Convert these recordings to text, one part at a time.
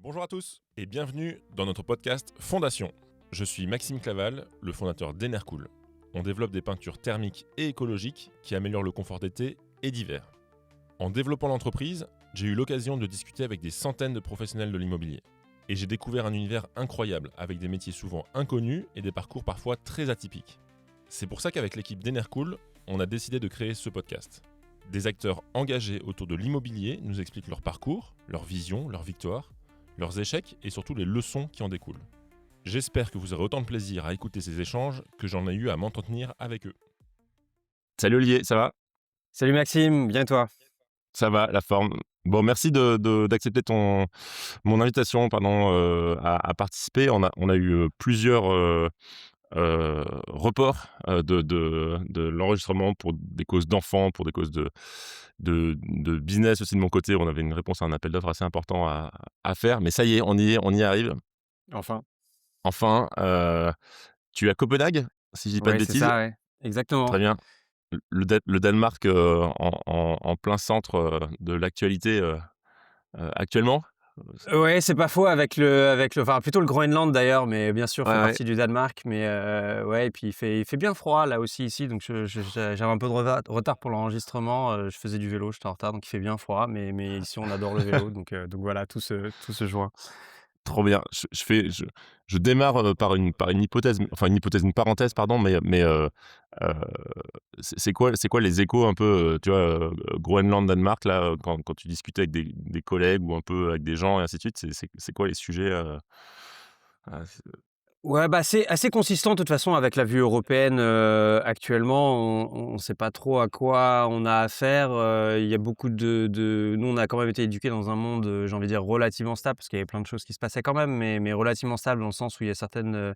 Bonjour à tous et bienvenue dans notre podcast Fondation. Je suis Maxime Claval, le fondateur d'Enercool. On développe des peintures thermiques et écologiques qui améliorent le confort d'été et d'hiver. En développant l'entreprise, j'ai eu l'occasion de discuter avec des centaines de professionnels de l'immobilier. Et j'ai découvert un univers incroyable avec des métiers souvent inconnus et des parcours parfois très atypiques. C'est pour ça qu'avec l'équipe d'Enercool, on a décidé de créer ce podcast. Des acteurs engagés autour de l'immobilier nous expliquent leur parcours, leur vision, leurs victoires, leurs échecs et surtout les leçons qui en découlent. J'espère que vous aurez autant de plaisir à écouter ces échanges que j'en ai eu à m'entretenir avec eux. Salut Olivier, ça va? Salut Maxime, bien et toi? Ça va, la forme. Bon, merci d'accepter mon invitation à participer. On a eu plusieurs reports de l'enregistrement pour des causes d'enfants, pour des causes de business aussi de mon côté. On avait une réponse à un appel d'offres assez important à faire. Mais ça y est, on y arrive. Enfin. Enfin, tu es à Copenhague, si je dis pas de Ouais, c'est bêtises? ça, ouais. Très Exactement. bien. Le Danemark, en plein centre, de l'actualité, actuellement? Ouais, c'est pas faux avec le enfin plutôt le Groenland d'ailleurs, mais bien sûr Ouais, fait ouais. partie du Danemark, mais ouais et puis il fait bien froid là aussi ici, donc j'avais un peu de retard pour l'enregistrement, je faisais du vélo, j'étais en retard, donc il fait bien froid, mais ici on adore le vélo, donc voilà, tout se joint. Trop bien. Je démarre, par une hypothèse, enfin une hypothèse, une parenthèse pardon, heu, c'est quoi les échos un peu, tu vois, Groenland, Danemark là, quand tu discutais avec des collègues ou un peu avec des gens et ainsi de suite, c'est quoi les sujets, c Ouais, bah, c'est assez consistant de toute façon avec la vue européenne, actuellement. On sait pas trop à quoi on a affaire, il y a beaucoup de nous, on a quand même été éduqués dans un monde, j'ai envie de dire relativement stable, parce qu'il y avait plein de choses qui se passaient quand même, mais relativement stable dans le sens où il y a certaines,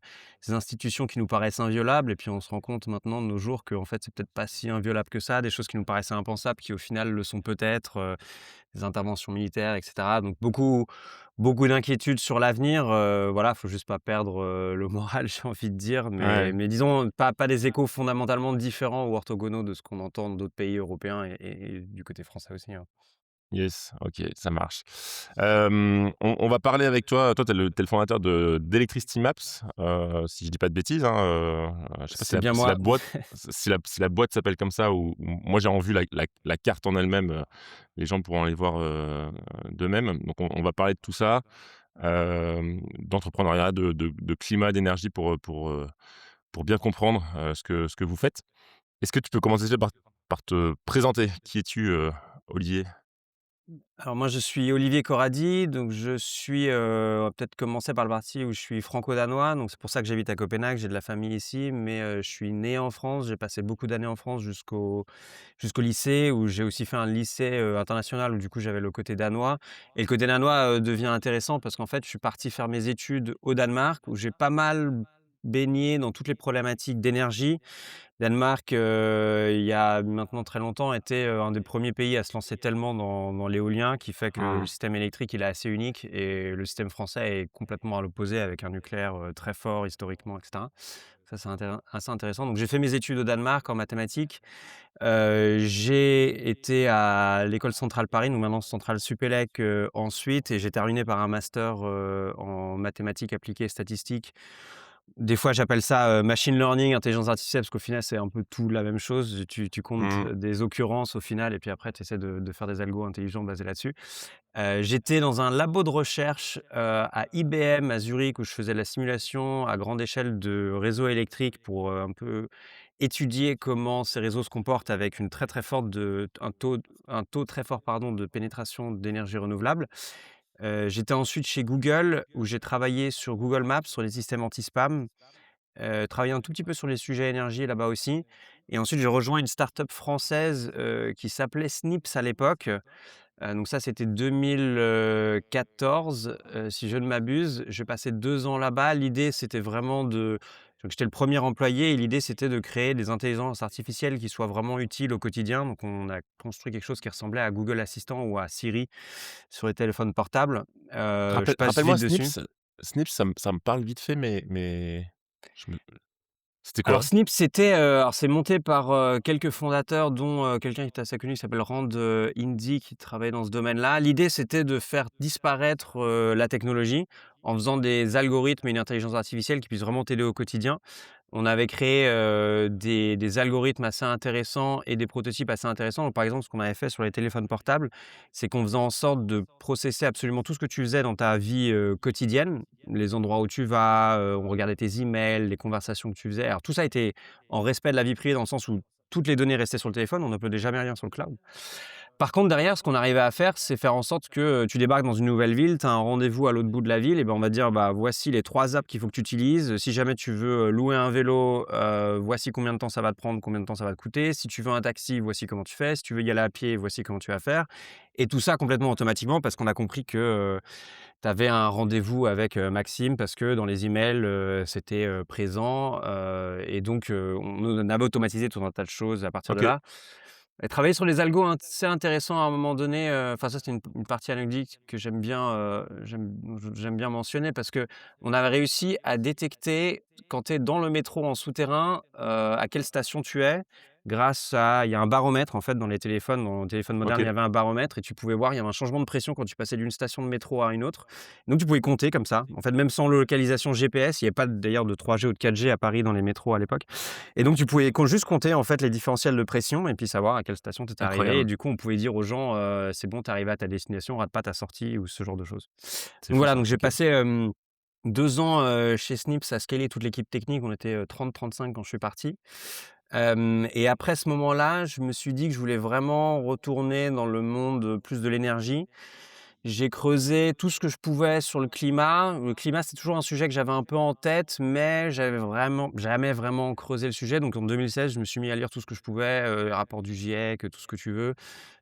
institutions qui nous paraissent inviolables et puis on se rend compte maintenant de nos jours qu'en fait, c'est peut-être pas si inviolable que ça. Des choses qui nous paraissaient impensables qui au final le sont peut-être, des interventions militaires et cetera. Donc beaucoup d'inquiétudes sur l'avenir, voilà, faut juste pas perdre, le moral, j'ai envie de dire, mais ouais. mais disons pas des échos fondamentalement différents ou orthogonaux de ce qu'on entend d'autres pays européens et du côté français aussi, hein. Yes, OK, ça marche. On va parler avec toi. Toi, tu es le fondateur d'Electricity Maps, si je dis pas de bêtises, hein, je sais pas C'est bien si la moi. boîte si la boîte s'appelle comme ça ou moi j'ai en vue la carte en elle-même, les gens pourront aller voir, d'eux-mêmes. Donc on va parler de tout ça, d'entrepreneuriat, de climat, d'énergie pour bien comprendre, ce que vous faites. Est-ce que tu peux commencer déjà par te présenter? Qui es-tu, Olivier? Alors moi, je suis Olivier Corradi, donc je suis, on va peut-être commencer par le parti où je suis franco-danois, donc c'est pour ça que j'habite à Copenhague, j'ai de la famille ici, mais je suis né en France, j'ai passé beaucoup d'années en France jusqu'au lycée où j'ai aussi fait un lycée, international où du coup j'avais le côté danois et le côté danois, devient intéressant parce qu'en fait, je suis parti faire mes études au Danemark où j'ai pas mal baigné dans toutes les problématiques d'énergie. Danemark, il y a maintenant très longtemps, était, un des premiers pays à se lancer tellement dans l'éolien qui fait que le Mmh. système électrique, il est assez unique et le système français est complètement à l'opposé avec un nucléaire, très fort historiquement et cetera. Ça, c'est assez intéressant. Donc j'ai fait mes études au Danemark en mathématiques. J'ai été à l'école centrale Paris, donc maintenant Centrale Supélec, ensuite et j'ai terminé par un master, en mathématiques appliquées et statistiques. Des fois, j'appelle ça, machine learning, intelligence artificielle, parce qu'au final, c'est un peu tout la même chose. Tu comptes, Mmh. des occurrences au final et puis après tu essaies de faire des algos intelligents basés là-dessus. J'étais dans un labo de recherche, à IBM à Zurich où je faisais de la simulation à grande échelle de réseaux électriques pour, un peu étudier comment ces réseaux se comportent avec une très, très forte de un taux très fort, pardon, de pénétration d'énergie renouvelable. J'étais ensuite chez Google où j'ai travaillé sur Google Maps, sur les systèmes anti-spam, travaillé un tout petit peu sur les sujets énergie là-bas aussi et ensuite j'ai rejoint une start-up française, qui s'appelait Snips à l'époque. Donc ça, c'était 2014, si je ne m'abuse. J'ai passé 2 ans là-bas. L'idée, c'était vraiment donc j'étais le premier employé et l'idée, c'était de créer des intelligences artificielles qui soient vraiment utiles au quotidien. Donc on a construit quelque chose qui ressemblait à Google Assistant ou à Siri sur les téléphones portables. Je passe Rappelle-moi vite dessus. Snips. Snips, ça me parle vite fait, mais je me C'était Alors quoi? Snip, alors c'est monté par, quelques fondateurs dont, quelqu'un qui est assez connu qui s'appelle Rand, Indy qui travaillait dans ce domaine-là. L'idée, c'était de faire disparaître, la technologie en faisant des algorithmes et une intelligence artificielle qui puissent vraiment t'aider au quotidien. On avait créé, des algorithmes assez intéressants et des prototypes assez intéressants. Donc par exemple, ce qu'on avait fait sur les téléphones portables, c'est qu'on faisait en sorte de processer absolument tout ce que tu faisais dans ta vie, quotidienne, les endroits où tu vas, on regardait tes emails, les conversations que tu faisais. Alors tout ça était en respect de la vie privée dans le sens où toutes les données restaient sur le téléphone, on n'uploadait jamais rien sur le cloud. Par contre, derrière, ce qu'on arrivait à faire, c'est faire en sorte que, tu débarques dans une nouvelle ville, tu as un rendez-vous à l'autre bout de la ville et ben, on va te dire: «Bah, voici les 3 apps qu'il faut que tu utilises. Si jamais tu veux, louer un vélo, voici combien de temps ça va te prendre, combien de temps ça va te coûter. Si tu veux un taxi, voici comment tu fais. Si tu veux y aller à pied, voici comment tu vas faire» et tout ça complètement automatiquement parce qu'on a compris que, tu avais un rendez-vous avec, Maxime parce que dans les emails, c'était, présent, et donc on avait automatisé tout un tas de choses à partir de OK. là. Et travailler sur les algos c'est intéressant à un moment donné, enfin ça c'est une partie anecdotique que j'aime bien, j'aime bien mentionner parce que on avait réussi à détecter quand tu es dans le métro en souterrain, à quelle station tu es grâce à il y a un baromètre en fait dans les téléphones modernes, il y OK. avait un baromètre et tu pouvais voir, il y avait un changement de pression quand tu passais d'une station de métro à une autre. Donc tu pouvais compter comme ça. En fait, même sans localisation GPS, il y avait pas d'ailleurs de 3G ou de 4G à Paris dans les métros à l'époque. Et donc tu pouvais juste compter en fait les différentiels de pression et puis savoir à quelle station tu étais arrivé et Incroyable. du coup on pouvait dire aux gens, «C'est bon, tu es arrivé à ta destination, rate pas ta sortie» ou ce genre de choses. C'est Donc fou voilà, ça. donc j'ai OK. passé, 2 ans, chez Snips à scaler toute l'équipe technique. On était, 30-35 quand je suis parti. Et après ce moment-là, je me suis dit que je voulais vraiment retourner dans le monde, plus de l'énergie. J'ai creusé tout ce que je pouvais sur le climat. Le climat, c'est toujours un sujet que j'avais un peu en tête, mais j'avais vraiment jamais vraiment creusé le sujet. Donc en 2016, je me suis mis à lire tout ce que je pouvais, les rapports du GIEC, tout ce que tu veux.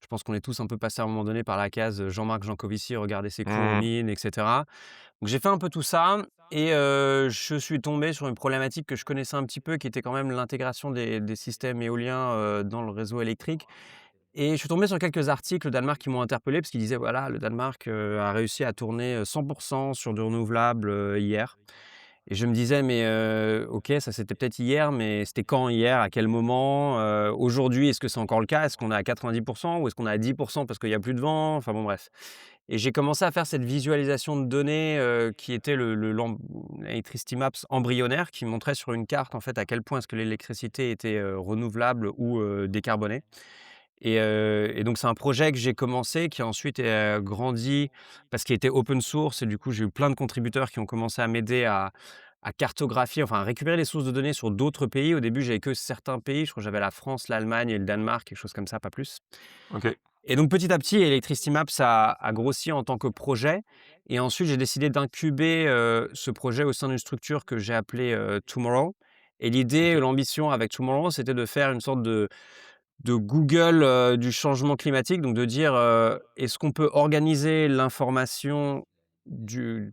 Je pense qu'on est tous un peu passés à un moment donné par la case, Jean-Marc Jancovici, regarder ses cours aux Mmh. mines et cetera. Donc j'ai fait un peu tout ça et je suis tombé sur une problématique que je connaissais un petit peu, qui était quand même l'intégration des systèmes éoliens, dans le réseau électrique. Et je suis tombé sur quelques articles au Danemark qui m'ont interpellé parce qu'ils disaient: «Voilà, le Danemark, a réussi à tourner, 100 sur du renouvelable, hier». Et je me disais: «Mais, OK, ça c'était peut-être hier, mais c'était quand hier? À quel moment? Aujourd'hui, est-ce que c'est encore le cas? Est-ce qu'on est à 90 ou est-ce qu'on est à 10 parce qu'il y a plus de vent?» Enfin bon bref. Et j'ai commencé à faire cette visualisation de données, qui était l'Electricity Maps embryonnaire qui montrait sur une carte en fait à quel point est-ce que l'électricité était, renouvelable ou, décarbonée. Et donc c'est un projet que j'ai commencé, qui a ensuite, grandi parce qu'il était open source et du coup, j'ai eu plein de contributeurs qui ont commencé à m'aider à cartographier, enfin à récupérer les sources de données sur d'autres pays. Au début, j'avais que certains pays, je crois que j'avais la France, l'Allemagne et le Danemark, quelque chose comme ça, pas plus. OK. Et donc petit à petit, Electricity Maps a grossi en tant que projet et ensuite j'ai décidé d'incuber, ce projet au sein d'une structure que j'ai appelée, Tomorrow. Et l'idée, OK. l'ambition avec Tomorrow, c'était de faire une sorte de Google, du changement climatique, donc de dire, est-ce qu'on peut organiser l'information du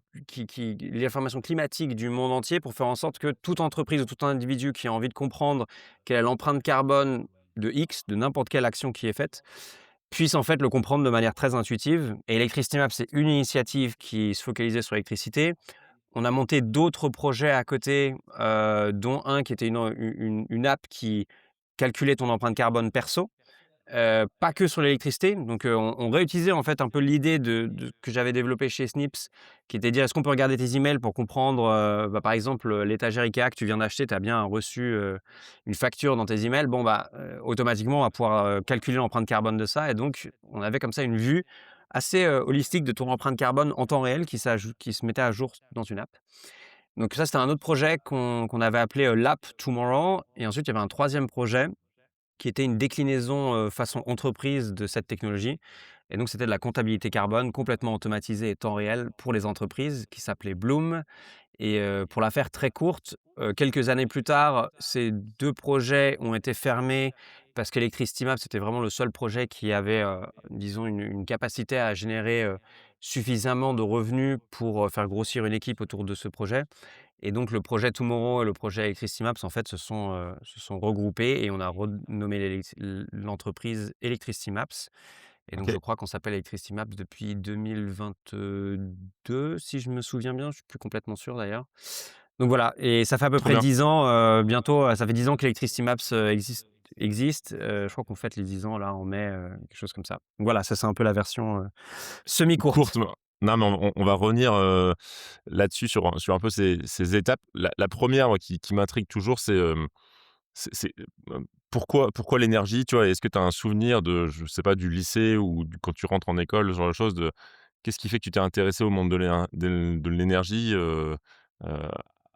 l'information climatique du monde entier pour faire en sorte que toute entreprise ou tout individu qui a envie de comprendre quelle est l'empreinte carbone de X, de n'importe quelle action qui est faite, puisse en fait le comprendre de manière très intuitive. Et Electricity Map, c'est une initiative qui se focalisait sur l'électricité. On a monté d'autres projets à côté, dont un qui était une app qui calculait ton empreinte carbone perso, pas que sur l'électricité. Donc, on réutilisait en fait un peu l'idée de que j'avais développée chez Snips, qui était de dire: «Est-ce qu'on peut regarder tes emails pour comprendre, par exemple, l'étagère IKEA que tu viens d'acheter, tu as bien reçu, une facture dans tes emails?» Bon, bah, automatiquement, on va pouvoir, calculer l'empreinte carbone de ça et donc on avait comme ça une vue assez, holistique de ton empreinte carbone en temps réel qui se mettait à jour dans une app. Donc ça, c'était un autre projet qu'on avait appelé, l'app Tomorrow. Et ensuite, il y avait un troisième projet qui était une déclinaison, façon entreprise de cette technologie. Et donc c'était de la comptabilité carbone complètement automatisée et temps réel pour les entreprises qui s'appelait Bloom. Et pour la faire très courte, quelques années plus tard, ces 2 projets ont été fermés parce qu'Electricity Map, c'était vraiment le seul projet qui avait, disons une capacité à générer, suffisamment de revenus pour, faire grossir une équipe autour de ce projet. Et donc le projet Tomorrow et le projet Electricity Maps, en fait, se sont regroupés et on a renommé l'entreprise Electricity Maps. Et donc je OK. crois qu'on s'appelle Electricity Maps depuis 2022, si je me souviens bien, je suis plus complètement sûr d'ailleurs. Donc voilà, et ça fait à peu Trop près bien. 10 ans, bientôt, ça fait 10 ans que Electricity Maps, existe. Je crois qu'on fête les 10 ans là en mai, quelque chose comme ça. Donc voilà, ça c'est un peu la version, Courte, semi-courte. non, mais on va revenir, là-dessus sur un peu ces étapes. La 1re moi qui m'intrigue toujours, c'est, pourquoi l'énergie, tu vois? Est-ce que tu as un souvenir de, je sais pas, du lycée ou quand tu rentres en école, ce genre de choses, de qu'est-ce qui fait que tu t'es intéressé au monde de l'énergie, heu,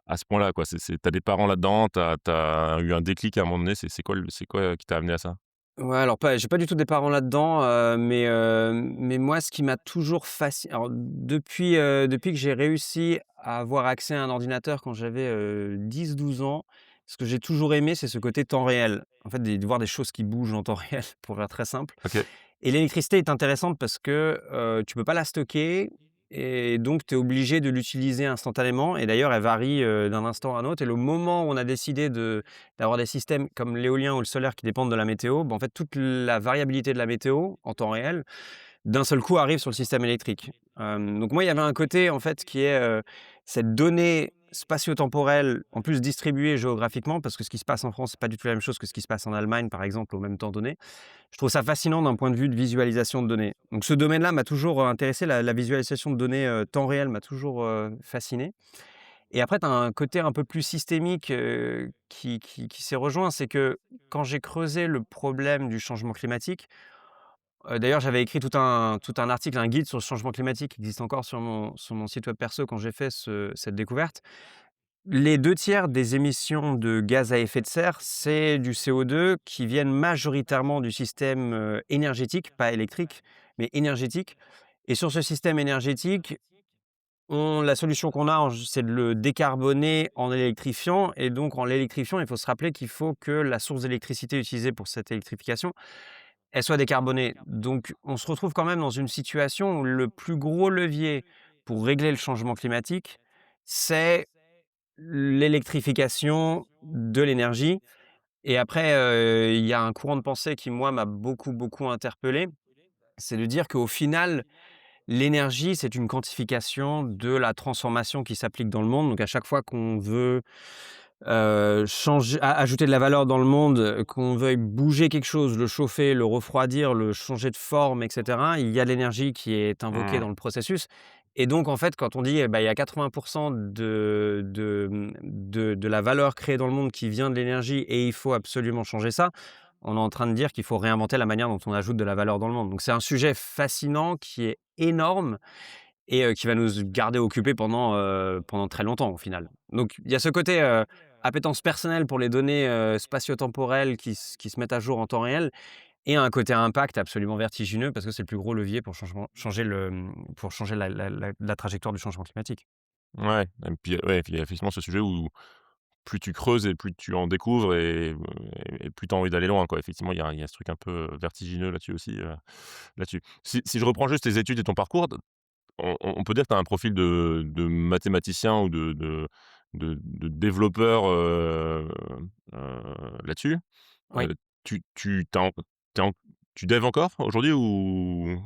à ce point-là, quoi? Tu des parents là-dedans, tu as eu un déclic à un moment donné, c'est quoi qui t'a amené à ça? Ouais, alors pas j'ai pas du tout des parents là-dedans, mais moi ce qui m'a toujours fasciné, alors depuis que j'ai réussi à avoir accès à un ordinateur quand j'avais, 10-12 ans, ce que j'ai toujours aimé, c'est ce côté temps réel. En fait, de voir des choses qui bougent en temps réel, pour faire très simple. OK. Et l'électricité est intéressante parce que, tu peux pas la stocker et donc tu es obligé de l'utiliser instantanément, et d'ailleurs elle varie, d'un instant à un autre, et le moment où on a décidé d'avoir des systèmes comme l'éolien ou le solaire qui dépendent de la météo, bah, en fait toute la variabilité de la météo en temps réel, d'un seul coup arrive sur le système électrique. Donc moi, il y avait un côté en fait qui est, cette donnée spatio-temporelle, en plus distribuée géographiquement, parce que ce qui se passe en France, c'est pas du tout la même chose que ce qui se passe en Allemagne, par exemple, au même temps donné. Je trouve ça fascinant d'un point de vue de visualisation de données. Donc ce domaine-là m'a toujours, intéressé, la visualisation de données, temps réel m'a toujours, fasciné. Et après tu as un côté un peu plus systémique, qui s'est rejoint, c'est que quand j'ai creusé le problème du changement climatique, d'ailleurs j'avais écrit tout un article, un guide sur le changement climatique qui existe encore sur mon site web perso quand j'ai fait cette découverte. Les 2 tiers des émissions de gaz à effet de serre, c'est du CO2 qui viennent majoritairement du système, énergétique, pas électrique, mais énergétique. Et sur ce système énergétique, la solution qu'on a, c'est de le décarboner en l'électrifiant, et donc en l'électrifiant, il faut se rappeler qu'il faut que la source d'électricité utilisée pour cette électrification, elle soit décarbonée. Donc on se retrouve quand même dans une situation où le plus gros levier pour régler le changement climatique, c'est l'électrification de l'énergie. Et après, il y a un courant de pensée qui, moi, m'a beaucoup, beaucoup interpellé. C'est de dire qu'au final, l'énergie, c'est une quantification de la transformation qui s'applique dans le monde. Donc à chaque fois qu'on veut, changer ajouter de la valeur dans le monde, qu'on veuille bouger quelque chose, le chauffer, le refroidir, le changer de forme et cetera, il y a de l'énergie qui est invoquée Mmh. dans le processus. Et donc en fait, quand on dit, bah, il y a 80 de la valeur créée dans le monde qui vient de l'énergie et il faut absolument changer ça, on est en train de dire qu'il faut réinventer la manière dont on ajoute de la valeur dans le monde. Donc c'est un sujet fascinant qui est énorme et qui va nous garder occupés pendant très longtemps au final. Donc il y a ce côté, appétence personnelle pour les données, spatio-temporelles qui se mettent à jour en temps réel, et un côté impact absolument vertigineux parce que c'est le plus gros levier pour pour changer la trajectoire du changement climatique. Ouais, et puis, ouais, il y a effectivement ce sujet où plus tu creuses et plus tu en découvres et plus tu as envie d'aller loin, quoi. Effectivement, il y a ce truc un peu vertigineux là-dessus aussi, là-dessus. Si je reprends juste tes études et ton parcours, on peut dire que tu as un profil de mathématicien ou de développeur, là-dessus. Oui. Tu tu tu en tu dev encore aujourd'hui ou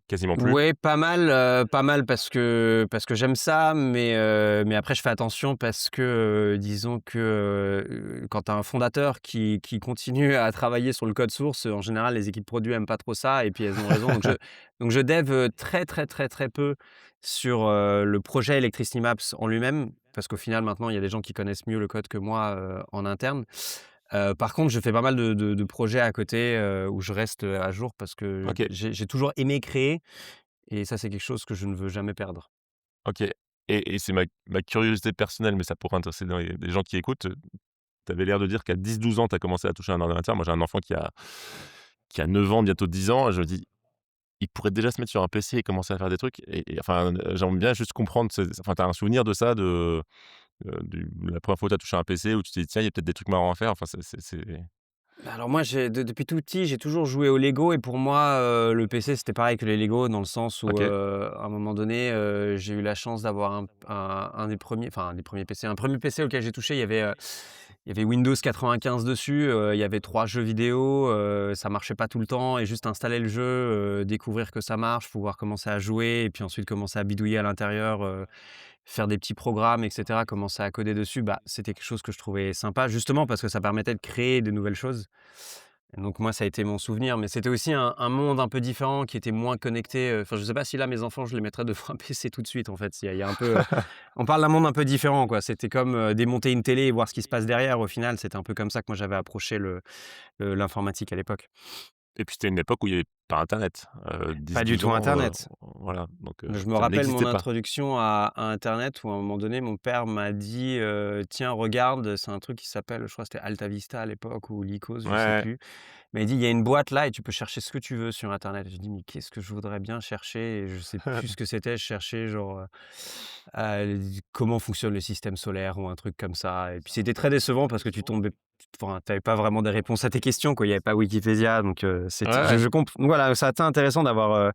quasiment plus? Ouais, pas mal parce que j'aime ça, mais après je fais attention parce que, disons que, quand tu as un fondateur qui continue à travailler sur le code source, en général les équipes produits aiment pas trop ça et puis elles ont raison. Donc je dev, très, très, très, très peu sur, le projet Electricity Maps en lui-même, parce qu'au final maintenant il y a des gens qui connaissent mieux le code que moi, en interne. Par contre, je fais pas mal de projets à côté, où je reste, à jour parce que OK, j'ai toujours aimé créer, et ça, c'est quelque chose que je ne veux jamais perdre. OK, et c'est ma curiosité personnelle, mais ça pourrait intéresser des gens qui écoutent. Tu avais l'air de dire qu'à 10-12 ans, tu as commencé à toucher un ordinateur. Moi, j'ai un enfant qui a 9 ans, bientôt 10 ans, et je me dis: «Il pourrait déjà se mettre sur un PC et commencer à faire des trucs», et enfin, j'aimerais bien juste comprendre enfin, tu as un souvenir de ça, de la première fois où tu as touché un PC, où tu t'es dit: «Tiens, il y a peut-être des trucs marrants à faire», enfin, c'est Bah, alors moi, depuis tout petit, j'ai toujours joué aux Lego, et pour moi, le PC, c'était pareil que les Lego dans le sens où, OK. à un moment donné, j'ai eu la chance d'avoir un des premiers, enfin, un des premiers PC, un premier PC auquel j'ai touché, il y avait Windows 95 dessus, il y avait 3 jeux vidéo, ça marchait pas tout le temps, et juste installer le jeu, découvrir que ça marche, pouvoir commencer à jouer et puis ensuite commencer à bidouiller à l'intérieur, faire des petits programmes et cetera, commencer à coder dessus, bah, c'était quelque chose que je trouvais sympa, justement parce que ça permettait de créer de nouvelles choses. Et donc moi, ça a été mon souvenir, mais c'était aussi un monde un peu différent qui était moins connecté, enfin, je sais pas si là, mes enfants, je les mettrais devant un PC tout de suite, en fait. Il y a un peu, on parle d'un monde un peu différent, quoi. C'était comme, démonter une télé et voir ce qui se passe derrière, au final. C'était un peu comme ça que moi, j'avais approché l'informatique à l'époque. Et puis c'était une époque où il y avait pas internet, Pas du 10-12 tout ans, internet. voilà, donc Je me ça rappelle mon n'existait pas. introduction à internet où à un moment donné, mon père m'a dit, «Tiens, regarde, c'est un truc qui s'appelle», je crois que c'était Alta Vista à l'époque ou Lycos, je sais Ouais, plus. Mais il dit: «Il y a une boîte là et tu peux chercher ce que tu veux sur internet». Je dis: «Mais qu'est-ce que je voudrais bien chercher?» Et je sais plus ce que c'était. Je cherchais genre, comment fonctionne le système solaire ou un truc comme ça et puis c'était très décevant parce que tu tombais enfin, tu avais pas vraiment des réponses à tes questions, quoi. Il y avait pas Wikipédia donc ouais, c'était ouais. je comp donc voilà, ça a été intéressant d'avoir,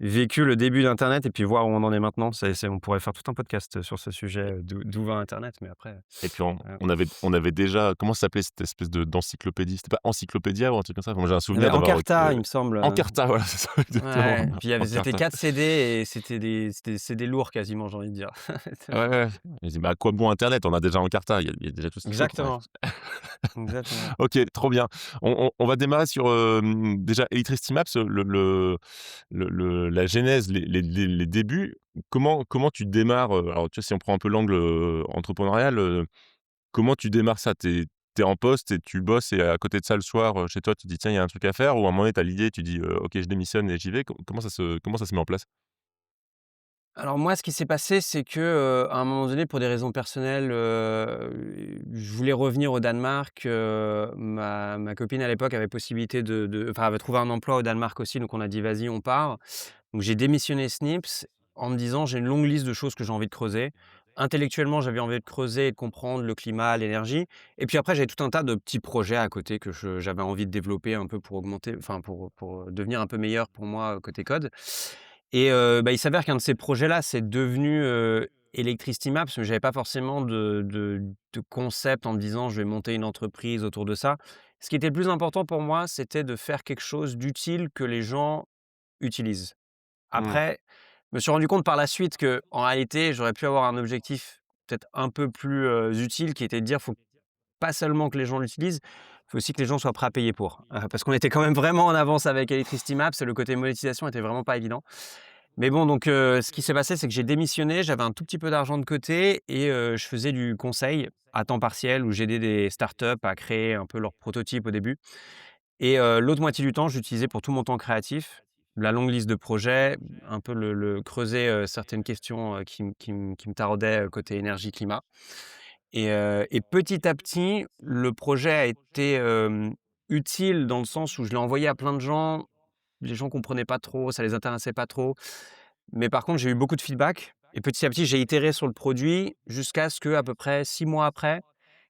vécu le début d'internet et puis voir où on en est maintenant. C'est on pourrait faire tout un podcast sur ce sujet, d'où va internet, mais après, Et puis on heu, on avait on avait déjà comment ça s'appelait cette espèce d'encyclopédie? C'était pas Encyclopédia ou un truc comme ça? Moi, j'ai un il y avait souvenir d'avoir, Encarta, il me semble, Encarta, voilà, c'est ça, exactement, ouais, puis il y avait c'était Encarta. 4 CD et c'était des CD lourds quasiment, j'ai envie de dire. Ouais, ouais. Je dis: «Mais à quoi bon internet? On a déjà Encarta, il y a déjà tout ce qu'il faut». Bref. Exactement, exactement. OK, trop bien. On va démarrer sur, déjà Electricity Maps, la genèse, les débuts. Comment tu démarres, alors tu vois, si on prend un peu l'angle, entrepreneurial, comment tu démarres ça? Tu es en poste et tu bosses et à côté de ça, le soir, chez toi, tu te dis: «Tiens, il y a un truc à faire» ou à un moment donné, tu as l'idée, tu dis: «OK, je démissionne et j'y vais». Comment ça se met en place? Alors moi, ce qui s'est passé, c'est que, à un moment donné, pour des raisons personnelles, je voulais revenir au Danemark, ma copine à l'époque avait possibilité enfin, avait trouvé un emploi au Danemark aussi, donc on a dit: «Vas-y, on part». Donc j'ai démissionné Snips en me disant: «J'ai une longue liste de choses que j'ai envie de creuser». Intellectuellement, j'avais envie de creuser et de comprendre le climat, l'énergie et puis après, j'avais tout un tas de petits projets à côté que j'avais envie de développer un peu pour augmenter enfin pour devenir un peu meilleur pour moi, côté code et bah, il s'avère qu'un de ces projets-là, c'est devenu, Electricity Maps, mais j'avais pas forcément de concept en me disant: «Je vais monter une entreprise autour de ça». Ce qui était le plus important pour moi, c'était de faire quelque chose d'utile que les gens utilisent. Mmh. Après, je me suis rendu compte par la suite que en réalité, j'aurais pu avoir un objectif peut-être un peu plus, utile qui était de dire: «Faut pas seulement que les gens l'utilisent, il faut aussi que les gens soient prêts à payer pour». Parce qu'on était quand même vraiment en avance avec Electricity Maps et le côté monétisation était vraiment pas évident. Mais bon, donc ce qui s'est passé, c'est que j'ai démissionné, j'avais un tout petit peu d'argent de côté et je faisais du conseil à temps partiel où j'aidais des startups à créer un peu leur prototype au début et l'autre moitié du temps, j'utilisais pour tout mon temps créatif, la longue liste de projets, un peu le creuser, certaines questions, qui me taraudaient, côté énergie, climat et petit à petit, le projet a été, utile dans le sens où je l'ai envoyé à plein de gens. Les gens comprenaient pas trop, ça les intéressait pas trop. Mais par contre, j'ai eu beaucoup de feedback et petit à petit, j'ai itéré sur le produit jusqu'à ce que, à peu près 6 mois après,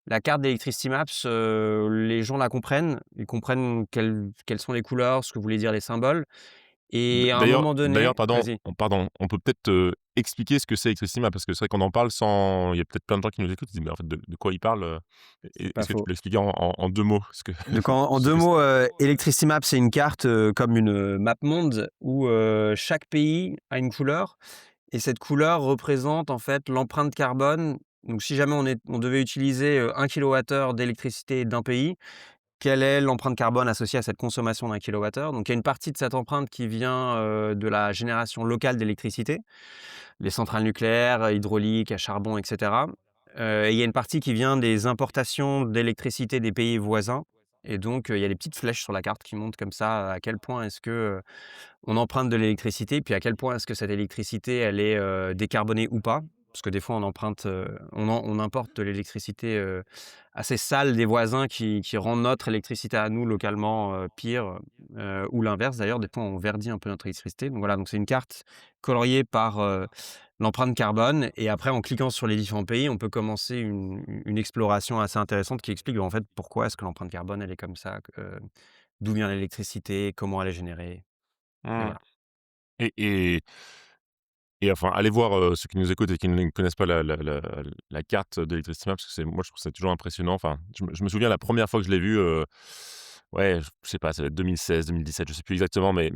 la carte d'Electricity Maps, les gens la comprennent. Ils comprennent quelles sont les couleurs, ce que voulaient dire les symboles et à un D'ailleurs moment d'ailleurs, donné vas-y, pardon, on peut peut-être, expliquer ce que c'est Electricima parce que c'est vrai qu'on en parle sans il y a peut-être plein de gens qui nous écoutent, ils se disent: «Mais en fait, de quoi il parle?» c'est pas Est-ce que tu faux. peux l'expliquer en 2 mots? Parce que Donc en ce 2 que c'est. mots, Electricity Map, c'est une carte, comme une, map monde où, chaque pays a une couleur et cette couleur représente, en fait, l'empreinte carbone. Donc si jamais on devait utiliser, 1 kWh d'électricité d'un pays, quelle est l'empreinte carbone associée à cette consommation d'un kilowattheure? Donc il y a une partie de cette empreinte qui vient, de la génération locale d'électricité, les centrales nucléaires, hydrauliques, à charbon et cetera. Et il y a une partie qui vient des importations d'électricité des pays voisins et donc il y a des petites flèches sur la carte qui montrent comme ça, à quel point est-ce que, on emprunte de l'électricité, puis à quel point est-ce que cette électricité, elle est, décarbonée ou pas. Parce que des fois, on importe de l'électricité, assez sale des voisins qui rend notre électricité à nous localement, pire, ou l'inverse d'ailleurs. Des fois, on verdit un peu notre électricité. Donc voilà, donc c'est une carte coloriée par, l'empreinte carbone et après en cliquant sur les différents pays, on peut commencer une exploration assez intéressante qui explique, en fait, pourquoi est-ce que l'empreinte carbone, elle est comme ça, d'où vient l'électricité, comment elle est générée et Mmh. voilà. Et et et enfin, allez voir, ceux qui nous écoutent et qui ne connaissent pas la carte d'Electricima parce que c'est moi, je trouve ça toujours impressionnant. Enfin, je me souviens la première fois que je l'ai vue, ouais, je sais pas, ça va être 2016-2017, je sais plus exactement, mais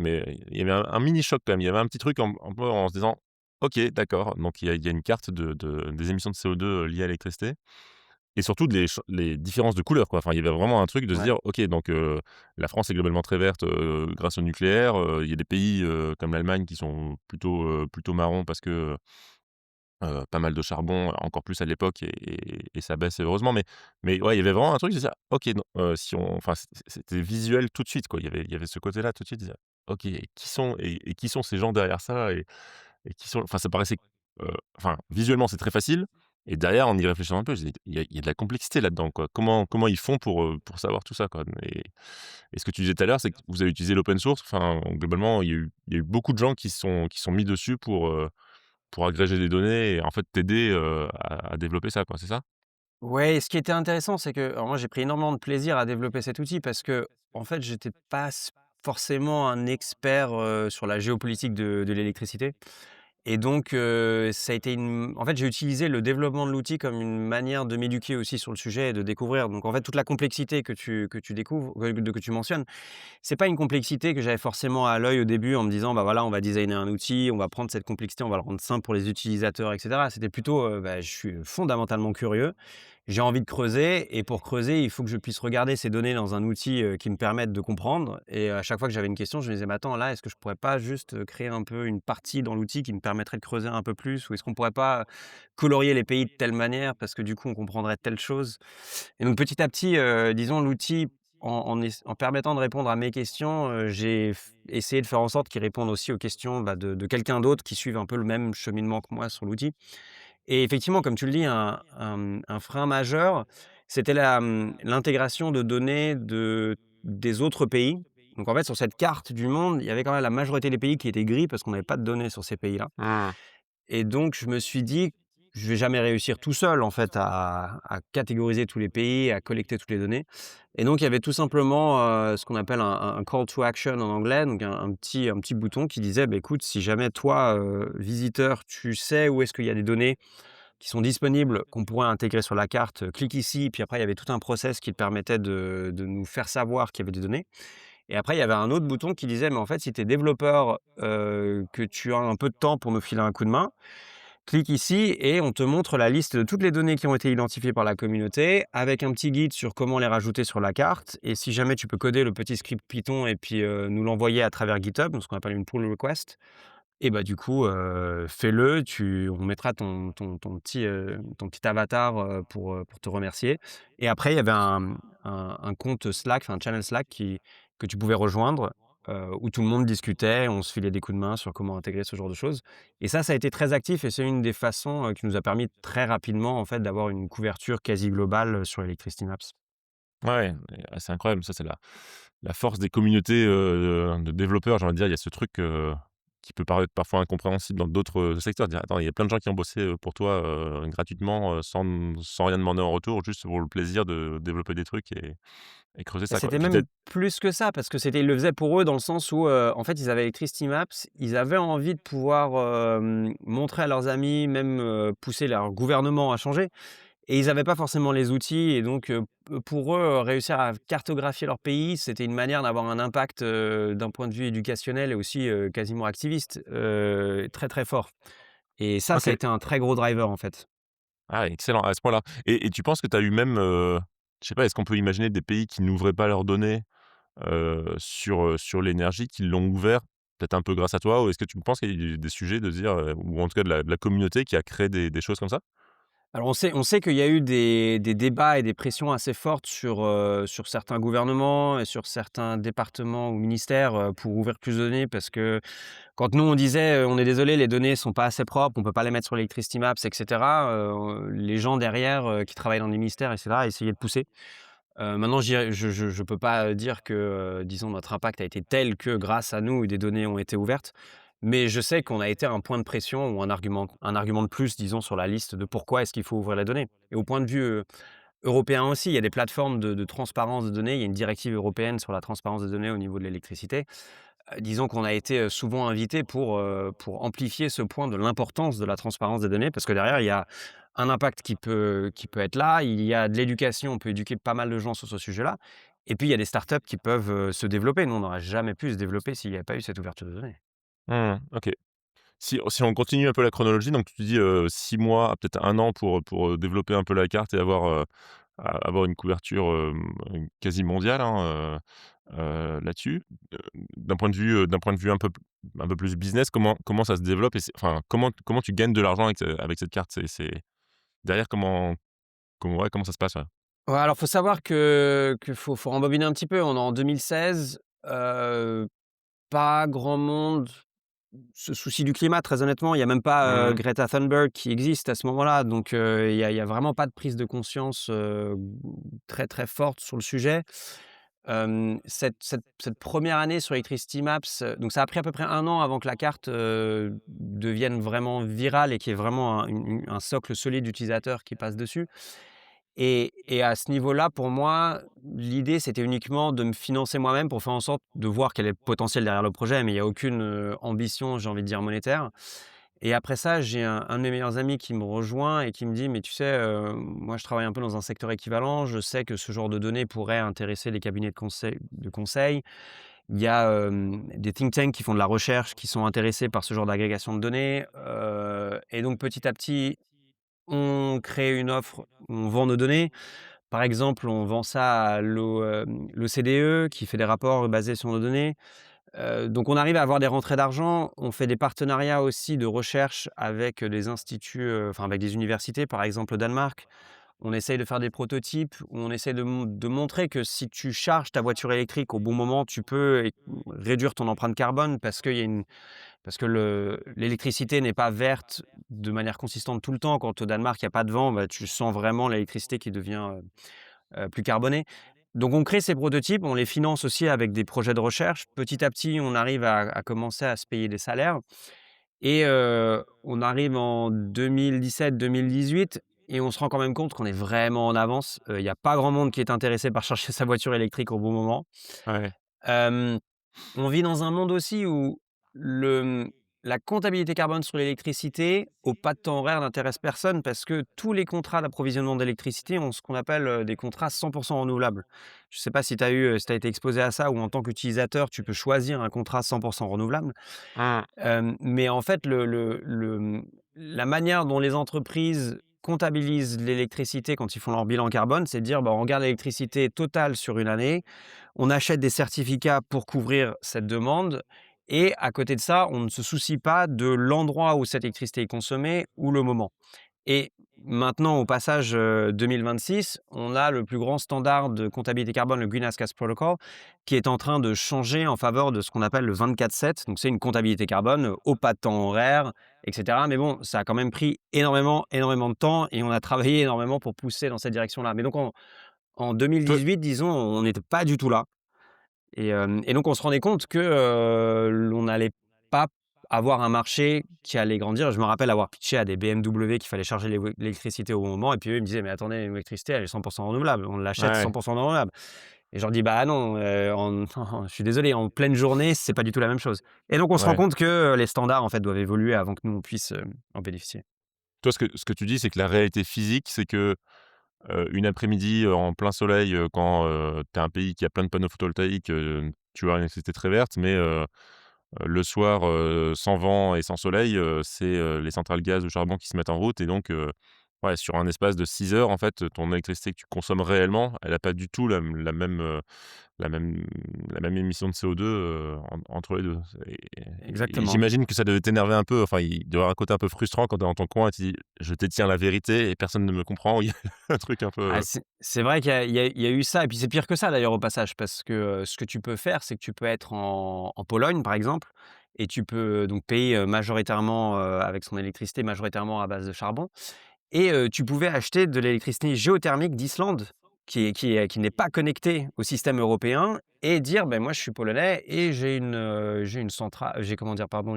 il y avait un mini choc quand même. Il y avait un petit truc en peu en se disant: OK, d'accord. Donc il y a une carte des émissions de CO2, liées à l'électricité et surtout les différences de couleurs, quoi. Enfin, il y avait vraiment un truc de se Ouais. dire: «OK, donc la France est globalement très verte, grâce au nucléaire». Il y a des pays, comme l'Allemagne qui sont plutôt marrons parce que, pas mal de charbon, encore plus à l'époque et ça baisse heureusement. Mais ouais, il y avait vraiment un truc de dire: «OK, non», si on enfin, c'était visuel tout de suite, quoi. Il y avait ce côté-là tout de suite, de dire: «OK, qui sont ces gens derrière ça?» Et qui sont enfin, ça paraissait, enfin, visuellement, c'est très facile et derrière, en y réfléchissant un peu, je dis: «Il y a de la complexité là-dedans, quoi». Comment ils font pour savoir tout ça, quoi? Et ce que tu disais tout à l'heure, c'est que vous avez utilisé l'open source. Enfin, globalement, il y a eu beaucoup de gens qui sont mis dessus pour agréger des données et en fait t'aider, à développer ça, quoi, c'est ça? Ouais, et ce qui était intéressant, c'est que alors moi, j'ai pris énormément de plaisir à développer cet outil parce que en fait, j'étais pas forcément un expert, sur la géopolitique de l'électricité. Et donc, ça a été en fait, j'ai utilisé le développement de l'outil comme une manière de m'éduquer aussi sur le sujet et de découvrir. Donc en fait, toute la complexité que tu découvres, que tu mentionnes, c'est pas une complexité que j'avais forcément à l'œil au début en me disant: «Bah, voilà, on va designer un outil, on va prendre cette complexité, on va le rendre simple pour les utilisateurs» et cetera. C'était plutôt, bah, je suis fondamentalement curieux, j'ai envie de creuser et pour creuser, il faut que je puisse regarder ces données dans un outil, qui me permette de comprendre et à chaque fois que j'avais une question, je me disais: «Mais attends, là, est-ce que je pourrais pas juste, créer un peu une partie dans l'outil qui me permettrait de creuser un peu plus? Ou est-ce qu'on pourrait pas colorier les pays de telle manière parce que du coup, on comprendrait telle chose?» Et donc petit à petit, disons l'outil en permettant de répondre à mes questions, j'ai essayé de faire en sorte qu'il réponde aussi aux questions, bah, de quelqu'un d'autre qui suive un peu le même cheminement que moi sur l'outil. Et effectivement, comme tu le dis, un frein majeur, c'était l'intégration de données des autres pays. Donc en fait, sur cette carte du monde, il y avait quand même la majorité des pays qui étaient gris parce qu'on n'avait pas de données sur ces pays-là. Mmh. Et donc je me suis dit: «Je vais jamais réussir tout seul en fait à catégoriser tous les pays, à collecter toutes les données». Et donc il y avait tout simplement, ce qu'on appelle un call to action en anglais, donc un petit bouton qui disait: «Bah, écoute, si jamais toi, visiteur, tu sais où est-ce qu'il y a des données qui sont disponibles, qu'on pourrait intégrer sur la carte, clique ici». Puis après il y avait tout un process qui te permettait de nous faire savoir qu'il y avait des données. Et après, il y avait un autre bouton qui disait: «Mais en fait, si tu es développeur, que tu as un peu de temps pour nous filer un coup de main, clique ici et on te montre la liste de toutes les données qui ont été identifiées par la communauté, avec un petit guide sur comment les rajouter sur la carte. Et si jamais tu peux coder le petit script Python et puis, nous l'envoyer à travers GitHub», donc ce qu'on appelle une pull request. Et bah, du coup, fais-le, on mettra ton petit avatar, pour te remercier. Et après, il y avait un compte Slack, enfin un channel Slack que tu pouvais rejoindre, où tout le monde discutait, on se filait des coups de main sur comment intégrer ce genre de choses. Et ça a été très actif et c'est une des façons, qui nous a permis très rapidement, en fait, d'avoir une couverture quasi globale, sur Electricity Maps. Ouais, c'est incroyable, ça, c'est la force des communautés, de développeurs, j'ai envie de dire. Il y a ce truc, qui peut paraître parfois incompréhensible dans d'autres, secteurs. Dire: «Attends, il y a plein de gens qui ont bossé, pour toi, gratuitement, sans rien demander en retour, juste pour le plaisir de développer des trucs et creuser Et ça, quoi». Et c'était puis tu même plus que ça, parce que ils le faisaient pour eux dans le sens où, en fait, ils avaient Electricity Maps, ils avaient envie de pouvoir, montrer à leurs amis, même, pousser leur gouvernement à changer. Et ils n'avaient pas forcément les outils et donc, pour eux, réussir à cartographier leur pays, c'était une manière d'avoir un impact, d'un point de vue éducationnel et aussi, quasiment activiste, très, très fort. Et ça a OK. été un très gros driver, en fait. Ah, excellent, à ce point-là. Et tu penses que tu as eu même, je sais pas, est-ce qu'on peut imaginer des pays qui n'ouvraient pas leurs données, sur l'énergie, qui l'ont ouvert, peut-être un peu grâce à toi? Ou est-ce que tu penses qu'il y a eu des sujets de dire, ou en tout cas de la communauté qui a créé des choses comme ça? Alors on sait qu'il y a eu des débats et des pressions assez fortes sur certains gouvernements et sur certains départements ou ministères, pour ouvrir plus de données parce que quand nous on disait: «On est désolé, les données sont pas assez propres, on peut pas les mettre sur Electricity Maps» et cetera, les gens derrière, qui travaillent dans les ministères et cetera, essayaient de pousser. Maintenant je peux pas dire que, disons notre impact a été tel que grâce à nous des données ont été ouvertes. Mais je sais qu'on a été un point de pression ou un argument de plus disons sur la liste de pourquoi est-ce qu'il faut ouvrir les données. Et au point de vue, européen aussi, il y a des plateformes de transparence de données. Il y a une directive européenne sur la transparence des données au niveau de l'électricité. Disons qu'on a été, souvent invités pour amplifier ce point de l'importance de la transparence des données parce que derrière il y a un impact qui peut être là. Il y a de l'éducation, on peut éduquer pas mal de gens sur ce sujet-là et puis il y a des startups qui peuvent, se développer. Nous, on n'aurait jamais pu se développer s'il n'y avait pas eu cette ouverture de données. Mmh, OK. Si on continue un peu la chronologie, donc tu dis, 6 mois, peut-être 1 an pour développer un peu la carte et avoir une couverture, quasi mondiale, hein, là-dessus. D'un point de vue un peu plus business, comment ça se développe et enfin, comment tu gagnes de l'argent avec cette carte? C'est derrière comment ça se passe, ouais? Ouais, alors faut savoir que faut rembobiner un petit peu. On est en 2016, pas grand monde se soucie du climat, très honnêtement. Il y a même pas, Mmh. Greta Thunberg qui existe à ce moment-là, donc il y a vraiment pas de prise de conscience, très, très forte sur le sujet. Cette 1re année sur Electricity Maps, donc ça a pris à peu près 1 an avant que la carte, devienne vraiment virale et qu'il y ait vraiment un socle solide d'utilisateurs qui passent dessus. Et à ce niveau-là, pour moi, l'idée, c'était uniquement de me financer moi-même pour faire en sorte de voir quel est le potentiel derrière le projet, mais il y a aucune, ambition, j'ai envie de dire, monétaire. Et après ça, j'ai un de mes meilleurs amis qui me rejoint et qui me dit: «Mais tu sais, moi, je travaille un peu dans un secteur équivalent. Je sais que ce genre de données pourrait intéresser les cabinets de conseil. Il y a, des think tanks qui font de la recherche, qui sont intéressés par ce genre d'agrégation de données». Et donc petit à petit, on crée une offre, on vend nos données. Par exemple, on vend ça à l'OCDE qui fait des rapports basés sur nos données. Donc on arrive à avoir des rentrées d'argent. On fait des partenariats aussi de recherche avec des instituts, enfin avec des universités, par exemple au Danemark. On essaye de faire des prototypes où on essaie de montrer que si tu charges ta voiture électrique au bon moment, tu peux réduire ton empreinte carbone parce que l'électricité n'est pas verte de manière consistante tout le temps. Quand au Danemark, il y a pas de vent, bah, tu sens vraiment l'électricité qui devient, plus carbonée. Donc on crée ces prototypes, on les finance aussi avec des projets de recherche. Petit à petit, on arrive à commencer à se payer des salaires et on arrive en 2017-2018 et on se rend quand même compte qu'on est vraiment en avance. Il y a pas grand monde qui est intéressé par charger sa voiture électrique au bon moment. Ouais. Hem On vit dans un monde aussi où la comptabilité carbone sur l'électricité, au pas de temps horaire, n'intéresse personne parce que tous les contrats d'approvisionnement d'électricité ont ce qu'on appelle, des contrats 100 renouvelables. Je ne sais pas si tu as si tu été exposé à ça ou en tant qu'utilisateur, tu peux choisir un contrat 100 renouvelable. Mmh. Mais en fait, la manière dont les entreprises comptabilisent l'électricité quand ils font leur bilan carbone, c'est de dire: «Bah, on regarde l'électricité totale sur une année, on achète des certificats pour couvrir cette demande et à côté de ça, on ne se soucie pas de l'endroit où cette électricité est consommée ou le moment». Et maintenant, au passage, 2026, on a le plus grand standard de comptabilité carbone, le Greenhouse Gas Protocol, qui est en train de changer en faveur de ce qu'on appelle le 24/7. Donc c'est une comptabilité carbone, au pas de temps horaire et cetera. Mais bon, ça a quand même pris énormément, énormément de temps et on a travaillé énormément pour pousser dans cette direction-là. Mais donc en Toi 2018, disons, on n'était pas du tout là. Et donc on se rendait compte que, on n'allait pas avoir un marché qui allait grandir. Je me rappelle avoir pitché à des BMW qu'il fallait charger l'électricité au bon moment et puis eux, ils me disaient: «Mais attendez, l'électricité, elle est 100 renouvelable, on l'achète ouais, 100 renouvelable». Et je leur dis: «Bah non, je suis désolé, en pleine journée, c'est pas du tout la même chose». Et donc on se rend ouais. compte que, les standards, en fait, doivent évoluer avant que nous, on puisse, en bénéficier. Toi, ce que tu dis, c'est que la réalité physique, c'est que, une après-midi, en plein soleil, quand, tu as un pays qui a plein de panneaux photovoltaïques, tu as une électricité très verte, mais le soir, sans vent et sans soleil, c'est, les centrales gaz ou charbon qui se mettent en route et donc ouais, sur un espace de 6 heures, en fait, ton électricité que tu consommes réellement, elle a pas du tout la même la même émission de CO2, entre les 2. Et Exactement. j'imagine que ça devait t'énerver un peu, enfin, il doit y avoir un côté un peu frustrant quand tu es dans ton coin et tu dis: «Je détiens la vérité et personne ne me comprend». Il y a un truc un peu, Ah, c'est vrai qu'il y a eu ça et puis c'est pire que ça d'ailleurs au passage parce que, ce que tu peux faire, c'est que tu peux être en Pologne par exemple et tu peux donc payer, majoritairement, avec son électricité majoritairement à base de charbon et tu pouvais acheter de l'électricité géothermique d'Islande qui n'est pas connectée au système européen et dire: «Ben moi je suis polonais et j'ai une centrale j'ai comment dire? Pardon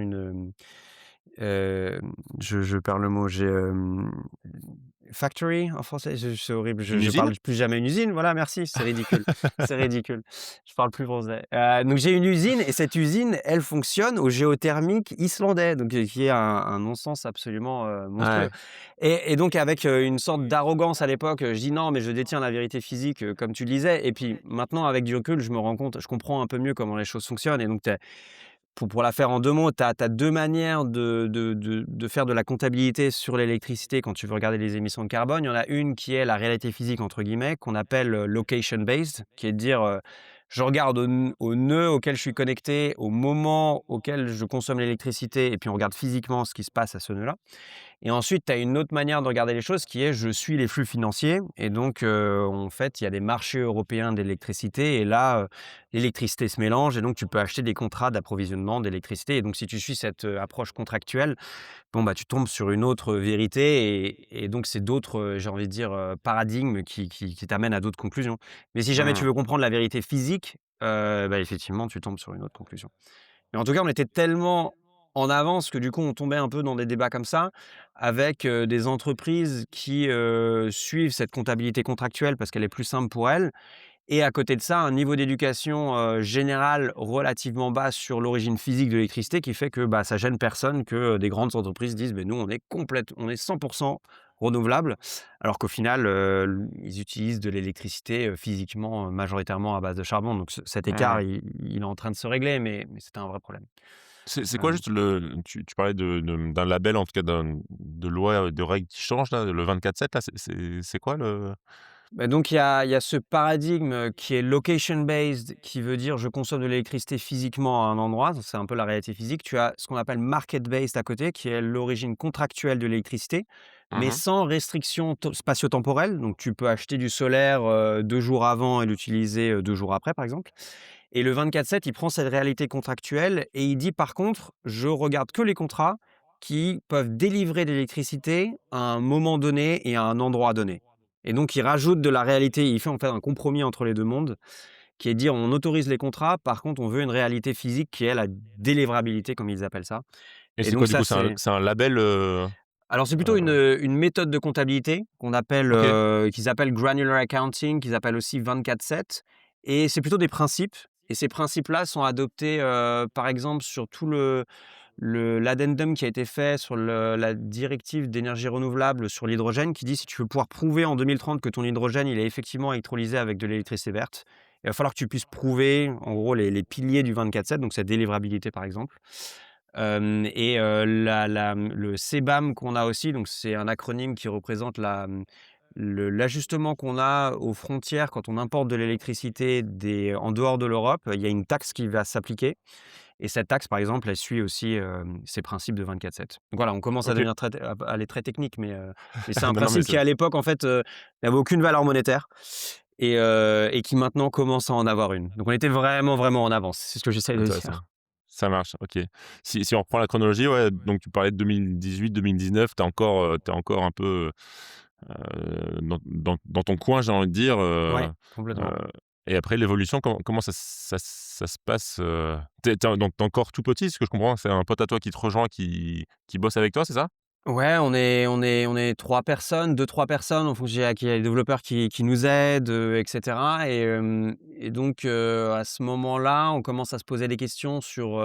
je perds le mot, factory en français? C'est horrible, une je usine? parle plus jamais une usine, voilà merci, c'est ridicule, c'est ridicule. Je parle plus français. Donc j'ai une usine et cette usine, elle fonctionne au géothermique islandais, donc qui est un non-sens absolument, monstrueux Ouais, et donc avec, une sorte d'arrogance à l'époque, je dis: «Non, mais je détiens la vérité physique», comme tu le disais et puis maintenant avec du recul, je me rends compte je comprends un peu mieux comment les choses fonctionnent et donc Pour la faire en 2 mots, tu as 2 manières de faire de la comptabilité sur l'électricité quand tu veux regarder les émissions de carbone. Il y en a une qui est la «réalité physique» entre guillemets, qu'on appelle, location based, qui est de dire, je regarde au nœud auquel je suis connecté, au moment auquel je consomme l'électricité et puis on regarde physiquement ce qui se passe à ce nœud-là. Et ensuite, tu as une autre manière de regarder les choses qui est: je suis les flux financiers et donc en fait, il y a des marchés européens d'électricité et là, l'électricité se mélange et donc tu peux acheter des contrats d'approvisionnement d'électricité et donc si tu suis cette, approche contractuelle, bon, bah, tu tombes sur une autre vérité et donc c'est d'autres, j'ai envie de dire, paradigmes qui t'amènent à d'autres conclusions. Mais si jamais tu Mmh. veux comprendre la vérité physique, bah, effectivement, tu tombes sur une autre conclusion. Mais en tout cas, on était tellement en avance que du coup, on tombait un peu dans des débats comme ça, avec, des entreprises qui, suivent cette comptabilité contractuelle parce qu'elle est plus simple pour elles et à côté de ça, un niveau d'éducation, générale relativement bas sur l'origine physique de l'électricité qui fait que, bah, ça gêne personne que, des grandes entreprises disent: «Beh, nous, on est 100 renouvelable», alors qu'au final, ils utilisent de l'électricité, physiquement, majoritairement à base de charbon. Donc cet écart, Mmh. il est en train de se régler, mais c'était un vrai problème. C'est quoi Hem, juste tu parlais d'un label, en tout cas de loi, de règles qui changent là, le 24/7 là, c'est quoi le Bah, donc il y a ce paradigme, qui est location based, qui veut dire je consomme de l'électricité physiquement à un endroit, donc c'est un peu la réalité physique. Tu as ce qu'on appelle market based à côté, qui est l'origine contractuelle de l'électricité, mais mmh sans restriction spatio-temporelle. Donc tu peux acheter du solaire, 2 jours avant et l'utiliser, 2 jours après, par exemple. Et le 24/7, il prend cette réalité contractuelle et il dit par contre: «Je regarde que les contrats qui peuvent délivrer de l'électricité à un moment donné et à un endroit donné». Et donc il rajoute de la réalité, il fait en fait un compromis entre les 2 mondes, qui est de dire: «On autorise les contrats, par contre on veut une réalité physique qui est la délivrabilité», comme ils appellent ça. et Et c'est donc quoi du ça coup? c'est C'est un label, alors c'est plutôt heu une méthode de comptabilité qu'on appelle, OK. qu'ils appellent granular accounting, qu'ils appellent aussi 24/7 et c'est plutôt des principes et ces principes-là sont adoptés, par exemple sur tout l'addendum qui a été fait sur la directive d'énergie renouvelable sur l'hydrogène qui dit: «Si tu veux pouvoir prouver en 2030 que ton hydrogène, il est effectivement électrolysé avec de l'électricité verte, il va falloir que tu puisses prouver en gros les piliers du 24/7», donc cette délivrabilité par exemple. Et le CBAM qu'on a aussi, donc c'est un acronyme qui représente l'ajustement qu'on a aux frontières quand on importe de l'électricité en dehors de l'Europe. Il y a une taxe qui va s'appliquer et cette taxe, par exemple, elle suit aussi, ces principes de 24/7. Donc voilà, on commence à OK. devenir à aller très technique, mais c'est un Non, non, mais principe qui, c'est à l'époque, en fait, n'avait aucune valeur monétaire et qui maintenant commence à en avoir une. Donc on était vraiment, vraiment en avance. C'est ce que j'essaie de intéressant. dire. Ça marche, OK. Si on reprend la chronologie, ouais, donc tu parlais de 2018-2019, tu encore un peu, dans ton coin, j'ai envie de dire, Ouais, heu complètement. et après l'évolution, comment ça se passe, donc tu encore tout petit, ce que je comprends? C'est un pote à toi qui te rejoint, qui bosse avec toi, c'est ça? Ouais, on est 3 personnes, 2-3 personnes, en fonction qu'il y a les développeurs qui nous aident, et cetera et donc à ce moment-là, on commence à se poser des questions sur,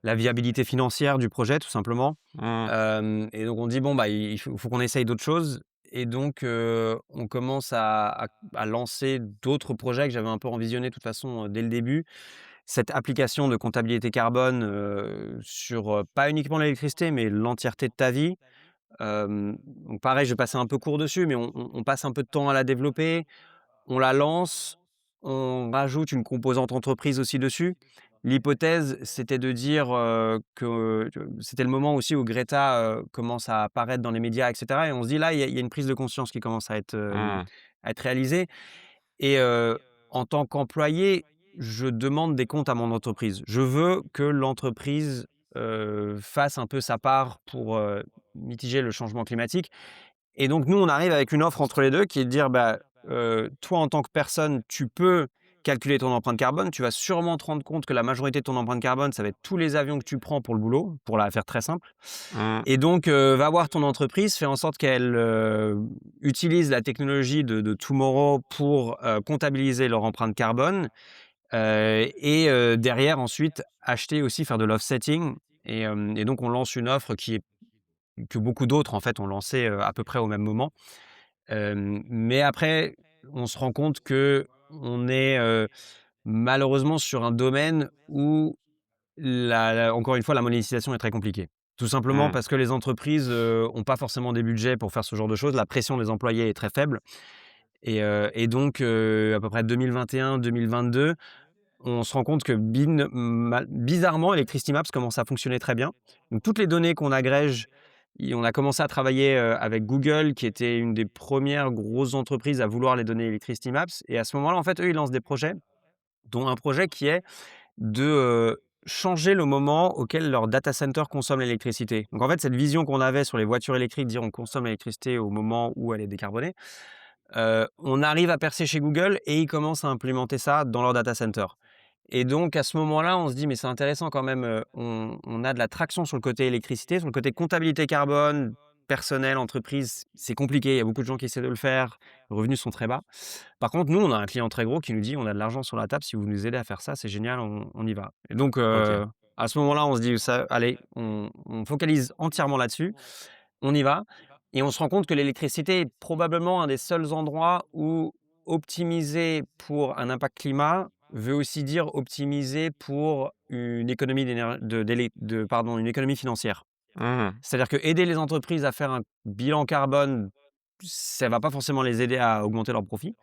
la viabilité financière du projet, tout simplement. Mmh. Et donc on dit: «Bon, bah, il faut qu'on essaye d'autres choses» et donc on commence à lancer d'autres projets que j'avais un peu envisionnés de toute façon, dès le début. Cette application de comptabilité carbone, sur, pas uniquement l'électricité, mais l'entièreté de ta vie. Donc pareil, je vais passer un peu court dessus, mais on passe un peu de temps à la développer, on la lance, on rajoute une composante entreprise aussi dessus. L'hypothèse, c'était de dire, que c'était le moment aussi où Greta, commence à apparaître dans les médias et cetera et on se dit: «Là, il y a une prise de conscience qui commence Mmh. à être réalisée» et en tant qu'employé, je demande des comptes à mon entreprise. Je veux que l'entreprise, fasse un peu sa part pour, mitiger le changement climatique et donc nous, on arrive avec une offre entre les 2 qui est de dire: «Bah, toi, en tant que personne, tu peux calculer ton empreinte carbone. Tu vas sûrement te rendre compte que la majorité de ton empreinte carbone, ça va être tous les avions que tu prends pour le boulot», pour la faire très simple Mmh. et donc va voir ton entreprise, fais en sorte qu'elle, utilise la technologie de Tomorrow pour, comptabiliser leur empreinte carbone, et derrière ensuite acheter aussi, faire de l'offsetting et donc on lance une offre que beaucoup d'autres en fait ont lancé, à peu près au même moment. Mais après, on se rend compte qu'on est, malheureusement sur un domaine où encore une fois, la monétisation est très compliquée. Tout simplement Mmh. parce que les entreprises, ont pas forcément des budgets pour faire ce genre de choses. La pression des employés est très faible et donc à peu près 2021-2022, on se rend compte que bizarrement, Electricity Maps commence à fonctionner très bien. Donc toutes les données qu'on agrège, on a commencé à travailler avec Google, qui était une des premières grosses entreprises à vouloir les données Electricity Maps. Et à ce moment-là, en fait, eux, ils lancent des projets, dont un projet qui est de changer le moment auquel leur data center consomme l'électricité. Donc en fait, cette vision qu'on avait sur les voitures électriques, dire on consomme l'électricité au moment où elle est décarbonée, on arrive à percer chez Google et ils commencent à implémenter ça dans leur data center. Et donc à ce moment-là, on se dit: «Mais c'est intéressant quand même, on a de la traction sur le côté électricité, sur le côté comptabilité carbone, personnel, entreprise, c'est compliqué, il y a beaucoup de gens qui essaient de le faire, les revenus sont très bas». Par contre, nous, on a un client très gros qui nous dit: «On a de l'argent sur la table, si vous nous aidez à faire ça, c'est génial, on y va». Et donc OK. à ce moment-là, on se dit: «Ça allez, on focalise entièrement là-dessus, on y va». Et on se rend compte que l'électricité est probablement un des seuls endroits où optimiser pour un impact climat veut aussi dire optimiser pour une économie une économie financière. Mmh. C'est-à-dire que aider les entreprises à faire un bilan carbone, ça va pas forcément les aider à augmenter leurs profits.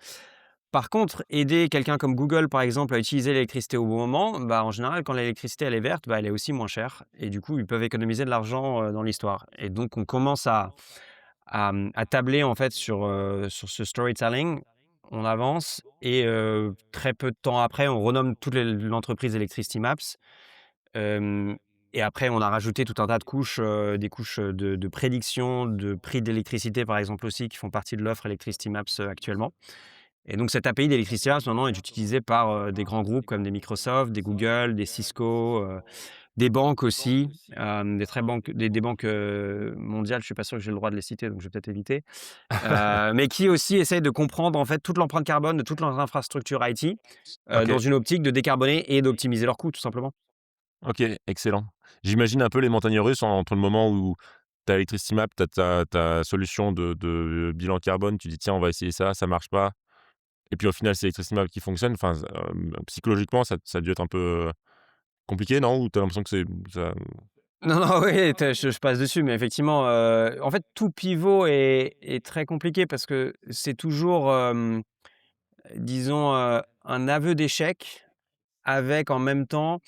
Par contre, aider quelqu'un comme Google, par exemple, à utiliser l'électricité au bon moment, bah, en général, quand l'électricité elle est verte, bah, elle est aussi moins chère et du coup, ils peuvent économiser de l'argent, dans l'histoire. Et donc on commence à tabler en fait sur ce storytelling. On avance et très peu de temps après, on renomme toute l'entreprise Electricity Maps. Hem Et après, on a rajouté tout un tas de couches, des couches, de prédiction, de prix d'électricité, par exemple, aussi, qui font partie de l'offre Electricity Maps, actuellement. Et donc cette API d'Electricity Maps, maintenant, est utilisée par, des grands groupes comme des Microsoft, des Google, des Cisco, des banques aussi, des banques, mondiales. Je suis pas sûr que j'ai le droit de les citer, donc je vais peut-être éviter. Mais qui aussi essayent de comprendre, en fait, toute l'empreinte carbone de toutes leurs infrastructures IT, dans OK. une optique de décarboner et d'optimiser leurs coûts, tout simplement. OK, excellent. J'imagine un peu les montagnes russes entre le moment où tu as Electricity Map, tu as ta solution de bilan carbone, tu dis: «Tiens, on va essayer ça, ça marche pas» et puis au final, c'est Electricity Map qui fonctionne. Enfin, psychologiquement, ça a dû être un peu compliqué, non? Ou tu as l'impression que c'est ça Non, non, oui, je passe dessus, mais effectivement, en fait, tout pivot est très compliqué parce que c'est toujours, disons, un aveu d'échec avec, en même temps,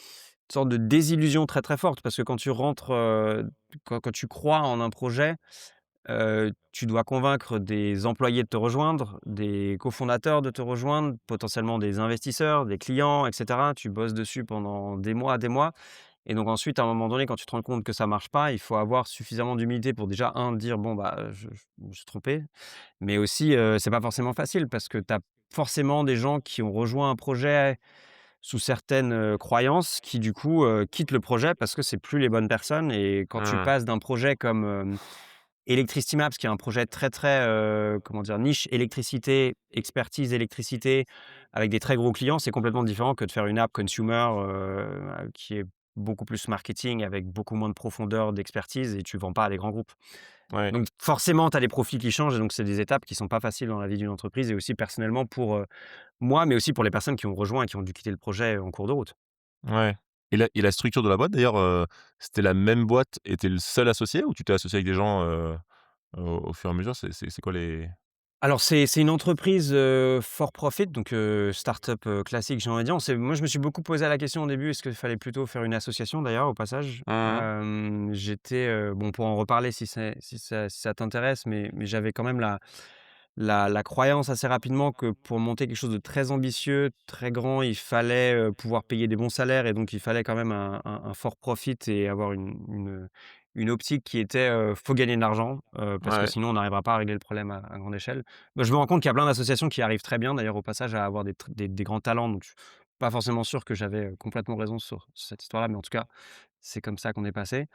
une sorte de désillusion très, très forte. Parce que quand tu rentres, quand tu crois en un projet, tu dois convaincre des employés de te rejoindre, des cofondateurs de te rejoindre, potentiellement des investisseurs, des clients et cetera. Tu bosses dessus pendant des mois et donc ensuite, à un moment donné, quand tu te rends compte que ça marche pas, il faut avoir suffisamment d'humilité pour déjà, dire: «Bon, bah, je me suis trompé». Mais aussi, c'est pas forcément facile parce que tu as forcément des gens qui ont rejoint un projet sous certaines, croyances qui du coup, quittent le projet parce que c'est plus les bonnes personnes. Et quand tu mmh, passes d'un projet comme, Electricity Maps, qui est un projet très, très, comment dire? Niche électricité, expertise électricité, avec des très gros clients, c'est complètement différent que de faire une app consumer, qui est beaucoup plus marketing, avec beaucoup moins de profondeur d'expertise et tu vends pas à des grands groupes. ouais, Donc forcément, tu as des profils qui changent et donc c'est des étapes qui sont pas faciles dans la vie d'une entreprise et aussi personnellement pour, moi, mais aussi pour les personnes qui ont rejoint et qui ont dû quitter le projet en cours de route. ouais et la structure de la boîte d'ailleurs, c'était la même boîte et tu es le seul associé ou tu t'es associé avec des gens, au fur et à mesure? C'est quoi les Alors c'est une entreprise, for profit, donc start-up, classique, j'ai envie de dire. Moi, je me suis beaucoup posé la question au début, est-ce qu'il fallait plutôt faire une association d'ailleurs, au passage? mmh J'étais, bon, pour en reparler si ça t'intéresse, mais j'avais quand même la croyance assez rapidement que pour monter quelque chose de très ambitieux, très grand, il fallait, pouvoir payer des bons salaires et donc il fallait quand même un fort profit et avoir une optique qui était, faut gagner de l'argent, parce que ouais, sinon on n'arrivera pas à régler le problème à grande échelle. Bah, je me rends compte qu'il y a plein d'associations qui arrivent très bien d'ailleurs au passage à avoir des grands talents, donc je suis pas forcément sûr que j'avais, complètement raison sur cette histoire-là, mais en tout cas, c'est comme ça qu'on est passé.